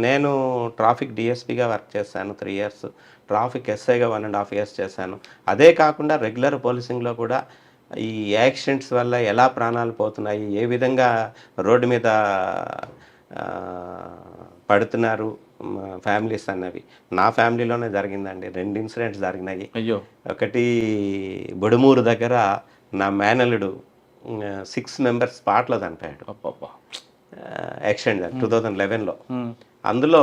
నేను ట్రాఫిక్ డిఎస్పీగా వర్క్ చేశాను 3 years, ట్రాఫిక్ ఎస్ఐగా 1.5 years చేశాను. అదే కాకుండా రెగ్యులర్ పోలీసింగ్లో కూడా ఈ యాక్సిడెంట్స్ వల్ల ఎలా ప్రాణాలు పోతున్నాయి, ఏ విధంగా రోడ్డు మీద పడుతున్నారు ఫ్యామిలీస్ అన్నవి నా ఫ్యామిలీలోనే జరిగిందండి. 2 ఇన్సిడెంట్స్ జరిగినాయి. అయ్యో, ఒకటి బుడుమూరు దగ్గర నా మేనల్లుడు 6 members స్పాట్లో చనిపోయాడు. యాక్సిడెంట్ 2011లో. అందులో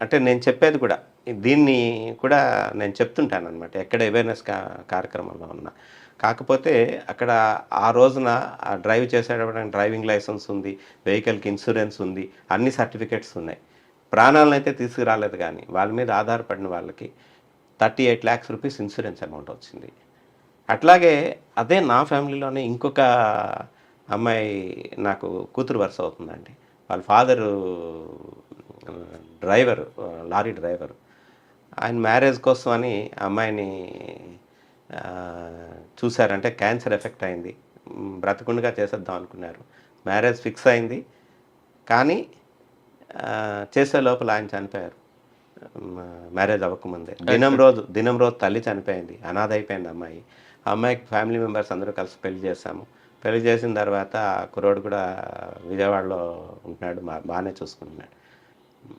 అంటే నేను చెప్పేది కూడా దీన్ని కూడా నేను చెప్తుంటాను అనమాట, ఎక్కడ అవేర్నెస్ కార్యక్రమంలో ఉన్నా. కాకపోతే అక్కడ ఆ రోజున డ్రైవ్ చేసేటప్పుడు డ్రైవింగ్ లైసెన్స్ ఉంది, వెహికల్కి ఇన్సూరెన్స్ ఉంది, అన్ని సర్టిఫికేట్స్ ఉన్నాయి. ప్రాణాలను అయితే తీసుకురాలేదు, కానీ వాళ్ళ మీద ఆధారపడిన వాళ్ళకి 38 lakhs rupees ఇన్సూరెన్స్ అమౌంట్ వచ్చింది. అట్లాగే అదే నా ఫ్యామిలీలోనే ఇంకొక అమ్మాయి నాకు కూతురు వరుస అవుతుందండి. వాళ్ళ ఫాదరు డ్రైవరు, లారీ డ్రైవరు. ఆయన మ్యారేజ్ కోసం అని అమ్మాయిని ఆ, చూశారంటే క్యాన్సర్ ఎఫెక్ట్ అయింది. బ్రతకుండగా చేసేద్దాం అనుకున్నారు. మ్యారేజ్ ఫిక్స్ అయింది. కానీ చేసే లోపల ఆయన చనిపోయారు. మ్యారేజ్ అవ్వకముందే దినం రోజు తల్లి చనిపోయింది. అనాథ అయిపోయింది అమ్మాయి. ఆ అమ్మాయికి ఫ్యామిలీ మెంబర్స్ అందరూ కలిసి పెళ్లి చేశాము. పెళ్లి చేసిన తర్వాత ఆ కుర్రోడు కూడా విజయవాడలో ఉంటున్నాడు, బాగానే చూసుకుంటున్నాడు.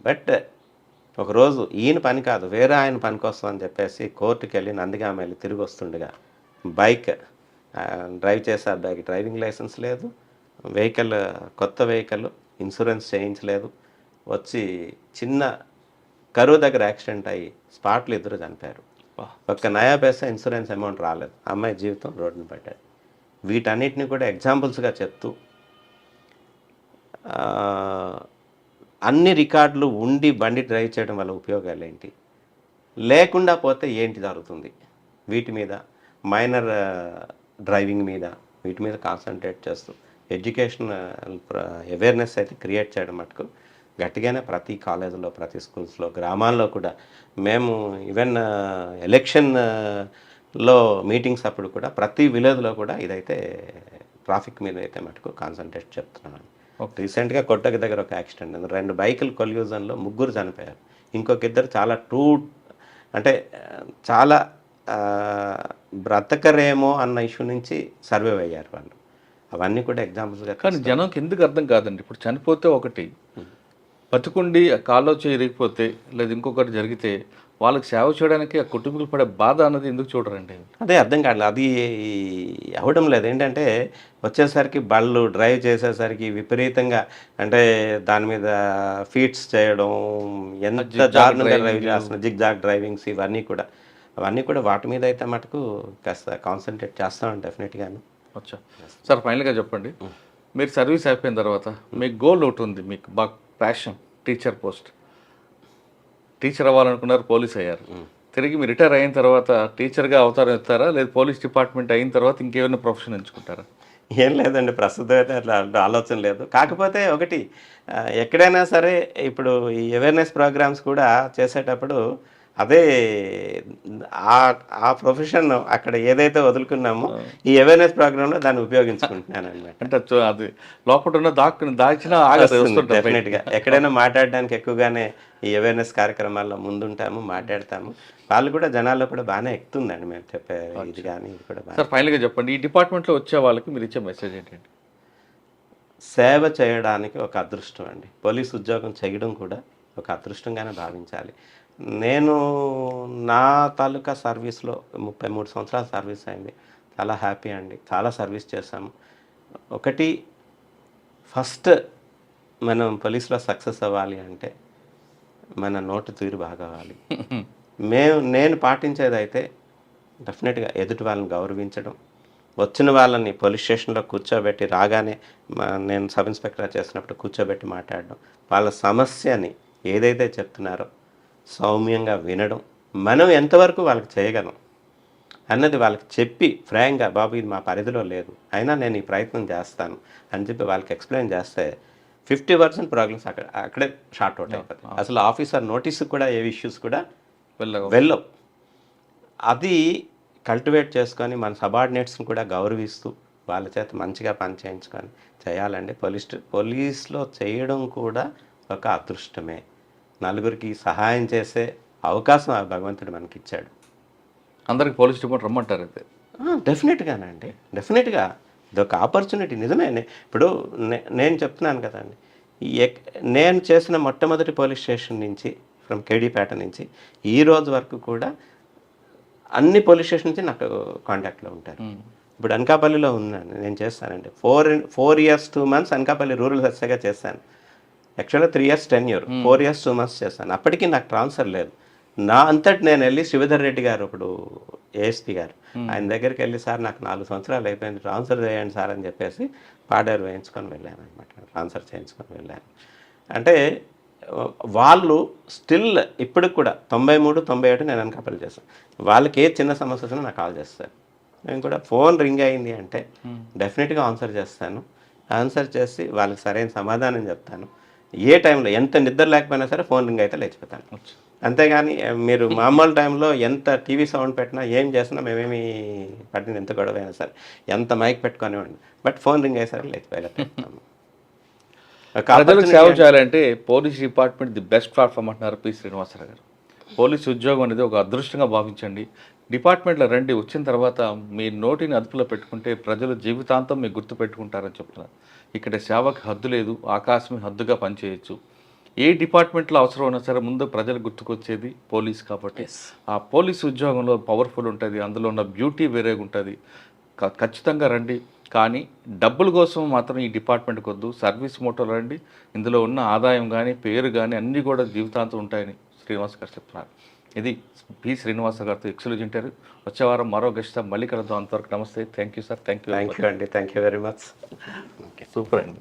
బట్ ఒకరోజు ఈయన పని కాదు, వేరే ఆయన పని కోసం అని చెప్పేసి కోర్టుకి వెళ్ళి నందిగామ వెళ్ళి తిరిగి వస్తుండగా బైక్ డ్రైవ్ చేసే అబ్బాయికి డ్రైవింగ్ లైసెన్స్ లేదు, వెహికల్ కొత్త వెహికల్ ఇన్సూరెన్స్ చేయించలేదు. వచ్చి చిన్న కరువు దగ్గర యాక్సిడెంట్ అయ్యి స్పాట్లో ఇద్దరు చనిపోయారు. ఒక్క నయా పైసా ఇన్సూరెన్స్ అమౌంట్ రాలేదు. అమ్మాయి జీవితం రోడ్డున పడ్డాడు. వీటన్నిటిని కూడా ఎగ్జాంపుల్స్గా చెప్తూ అన్ని రికార్డులు ఉండి బండి డ్రైవ్ చేయడం వల్ల ఉపయోగాలు ఏంటి, లేకుండా పోతే ఏంటి జరుగుతుంది, వీటి మీద మైనర్ డ్రైవింగ్ మీద వీటి మీద కాన్సన్ట్రేట్ చేస్తూ ఎడ్యుకేషన్ అవేర్నెస్ అయితే క్రియేట్ చేయడం మటుకు గట్టిగానే ప్రతి కాలేజీలో, ప్రతి స్కూల్స్లో, గ్రామాల్లో కూడా మేము ఈవెన్ ఎలక్షన్లో మీటింగ్స్ అప్పుడు కూడా ప్రతి విలేజ్లో కూడా ఇదైతే ట్రాఫిక్ మీద అయితే మటుకు కాన్సన్ట్రేట్ చెప్తున్నాను. రీసెంట్గా కొట్టక దగ్గర ఒక యాక్సిడెంట్, 2 బైకులు కొల్యూజన్లో 3 చనిపోయారు. ఇంకొక ఇద్దరు చాలా అంటే చాలా బ్రతకరేమో అన్న ఇష్యూ నుంచి సర్వైవ్ అయ్యారు వాళ్ళు. అవన్నీ కూడా ఎగ్జాంపుల్స్గా. కానీ జనంకి ఎందుకు అర్థం కాదండి, ఇప్పుడు చనిపోతే ఒకటి, బతుకుండి కాల్లో చేయకపోతే లేదా ఇంకొకటి జరిగితే వాళ్ళకి సేవ చేయడానికి ఆ కుటుంబీకులు పడే బాధ అన్నది ఎందుకు చూడరండి? అదే అర్థం కావట్లేదు. అది అవ్వడం లేదు. ఏంటంటే వచ్చేసరికి బళ్ళు డ్రైవ్ చేసేసరికి విపరీతంగా, అంటే దాని మీద ఫీట్స్ చేయడం, ఎంత దారుణంగా డ్రైవ్ చేస్తున్నారు, జిగ్-జాగ్ డ్రైవింగ్స్, అవన్నీ కూడా వాటి మీద అయితే మటుకు కాస్త కాన్సన్ట్రేట్ చేస్తామని డెఫినెట్గాను. అచ్చా సార్, ఫైనల్గా చెప్పండి, మీరు సర్వీస్ అయిపోయిన తర్వాత మీకు గోల్ ఒకటి ఉంది, మీకు బాగా ప్యాషన్, టీచర్ పోస్ట్, టీచర్ అవ్వాలనుకున్నారు, పోలీస్ అయ్యారు. తిరిగి మీరు రిటైర్ అయిన తర్వాత టీచర్గా అవతారం ఎత్తారా, లేదా పోలీస్ డిపార్ట్మెంట్ అయిన తర్వాత ఇంకేమైనా ప్రొఫెషన్ ఎంచుకుంటారా? ఏం లేదండి, ప్రస్తుతం అయితే అట్లా ఆలోచన లేదు. కాకపోతే ఒకటి, ఎక్కడైనా సరే ఇప్పుడు ఈ అవేర్నెస్ ప్రోగ్రామ్స్ కూడా చేసేటప్పుడు అదే ఆ ప్రొఫెషన్ అక్కడ ఏదైతే వదులుకున్నామో ఈ అవేర్నెస్ ప్రోగ్రాంలో దాన్ని ఉపయోగించుకుంటున్నాను అనమాట. అంటే అది లోపల ఉన్న దాచిన డెఫినెట్గా ఎక్కడైనా మాట్లాడడానికి ఎక్కువగానే ఈ అవేర్నెస్ కార్యక్రమాల్లో ముందుంటాము, మాట్లాడతాము. వాళ్ళు కూడా జనాల్లో కూడా బాగానే ఎక్కుతుందండి మేము చెప్పే ఇది. కానీ ఇది కూడా సార్ ఫైనల్గా చెప్పండి, ఈ డిపార్ట్మెంట్లో వచ్చే వాళ్ళకి మీరు ఇచ్చే మెసేజ్ ఏంటండి? సేవ చేయడానికి ఒక అదృష్టం అండి. పోలీస్ ఉద్యోగం చేయడం కూడా ఒక అదృష్టంగానే భావించాలి. నేను నా తాలూకా సర్వీస్లో 33 సంవత్సరాల సర్వీస్ అయింది. చాలా హ్యాపీ అండి. చాలా సర్వీస్ చేశాము. ఒకటి, ఫస్ట్ మనం పోలీస్లో సక్సెస్ అవ్వాలి అంటే మన నోటు తీరు బాగా అవ్వాలి. నేను పాటించేదైతే డెఫినెట్గా ఎదుటి వాళ్ళని గౌరవించడం, వచ్చిన వాళ్ళని పోలీస్ స్టేషన్లో కూర్చోబెట్టి, రాగానే నేను సబ్ ఇన్స్పెక్టర్ చేసినప్పుడు కూర్చోబెట్టి మాట్లాడడం, వాళ్ళ సమస్యని ఏదైతే చెప్తున్నారో సౌమ్యంగా వినడం, మనం ఎంతవరకు వాళ్ళకి చేయగలం అన్నది వాళ్ళకి చెప్పి ఫ్రాంక్గా, బాబు ఇది మా పరిధిలో లేదు, అయినా నేను ఈ ప్రయత్నం చేస్తాను అని చెప్పి వాళ్ళకి ఎక్స్ప్లెయిన్ చేస్తే 50% ప్రోగ్రెస్ అక్కడే షార్ట్ అవుట్ అయిపోతుంది. అసలు ఆఫీసర్ నోటీసు కూడా ఏ ఇష్యూస్ కూడా వెళ్ళవు. అది కల్టివేట్ చేసుకొని మన సబార్డినేట్స్ని కూడా గౌరవిస్తూ వాళ్ళ చేత మంచిగా పని చేయించుకొని చేయాలండి. పోలీస్లో చేయడం కూడా ఒక అదృష్టమే. నలుగురికి సహాయం చేసే అవకాశం ఆ భగవంతుడు మనకి ఇచ్చాడు. అందరికి పోలీస్ డిపార్ట్మెంట్ రమ్మంటారు అయితే? డెఫినెట్గానండి, డెఫినెట్గా ఇదొక ఆపర్చునిటీ. నిజమే. ఇప్పుడు నేను చెప్తున్నాను కదండి, నేను చేసిన మొట్టమొదటి పోలీస్ స్టేషన్ నుంచి, ఫ్రమ్ కేడీపేట నుంచి ఈ రోజు వరకు కూడా అన్ని పోలీస్ స్టేషన్ నుంచి నాకు కాంటాక్ట్లో ఉంటారు. ఇప్పుడు అనకాపల్లిలో ఉన్నాను, నేను చేస్తానండి. 4 years 2 months అనకాపల్లి రూరల్ ఎస్ఐగా చేశాను. యాక్చువల్గా 3 years tenure, 4 years 2 months చేశాను. అప్పటికి నాకు ట్రాన్స్ఫర్ లేదు. నా అంతటి నేను వెళ్ళి శ్రీధర్ రెడ్డి గారు, ఇప్పుడు ఏఎస్పీ గారు, ఆయన దగ్గరికి వెళ్ళి, సార్ నాకు 4 సంవత్సరాలు అయిపోయింది, ట్రాన్స్ఫర్ చేయండి సార్ అని చెప్పేసి పాడేరు వేయించుకొని వెళ్ళాను అనమాట. ట్రాన్స్ఫర్ చేయించుకొని వెళ్ళాను. అంటే వాళ్ళు స్టిల్ ఇప్పటికి కూడా 93, 97 నేను అనకాపల్లి చేస్తాను. వాళ్ళకి ఏ చిన్న సమస్య వచ్చినా నాకు కాల్ చేస్తారు. నేను కూడా ఫోన్ రింగ్ అయింది అంటే డెఫినెట్గా ఆన్సర్ చేస్తాను. ఆన్సర్ చేసి వాళ్ళకి సరైన సమాధానం చెప్తాను. ఏ టైంలో ఎంత నిద్ర లేకపోయినా సరే ఫోన్ రింగ్ అయితే లేచిపోతాను. అంతేగాని మీరు మామూలు టైంలో ఎంత టీవీ సౌండ్ పెట్టినా ఏం చేసినా మేమేమి పట్టిన ఎంత గొడవ అయినా సరే ఎంత మైక్ పెట్టుకొనివ్వండి, బట్ ఫోన్ రింగ్ అయ్యేసరికి లేచిపోయేటట్టు. ప్రజలకు సేవ చేయాలంటే police department the best platform అంటున్నారు పి శ్రీనివాసరావు గారు. పోలీస్ ఉద్యోగం అనేది ఒక అదృష్టంగా భావించండి. డిపార్ట్మెంట్లో రండి, వచ్చిన తర్వాత మీ నోటిని అదుపులో పెట్టుకుంటే ప్రజలు జీవితాంతం మీకు గుర్తు పెట్టుకుంటారని చెప్తున్నారు. ఇక్కడ సేవకి హద్దు లేదు, ఆకాశమే హద్దుగా పనిచేయచ్చు. ఏ డిపార్ట్మెంట్లో అవసరం ఉన్నా సరే ముందు ప్రజలు గుర్తుకొచ్చేది పోలీస్ కాబట్టి ఆ పోలీస్ ఉద్యోగంలో పవర్ఫుల్ ఉంటుంది, అందులో ఉన్న బ్యూటీ వేరేగా ఉంటుంది. ఖచ్చితంగా రండి, కానీ డబ్బుల కోసం మాత్రం ఈ డిపార్ట్మెంట్కి వద్దు. సర్వీస్ మోటోలో రండి, ఇందులో ఉన్న ఆదాయం కానీ పేరు కానీ అన్నీ కూడా జీవితాంతం ఉంటాయని శ్రీనివాస్ గారు చెప్తున్నారు. ఇది పి శ్రీనివాస గారితో ఎక్స్క్లూజివ్ ఇంటర్వ్యూ. వచ్చే వారం మరో గెస్ట్తో మళ్ళీ కలుద్దాం. అంతవరకు నమస్తే. Thank you sir. Thank you అండి. Thank you very much. Super అండి.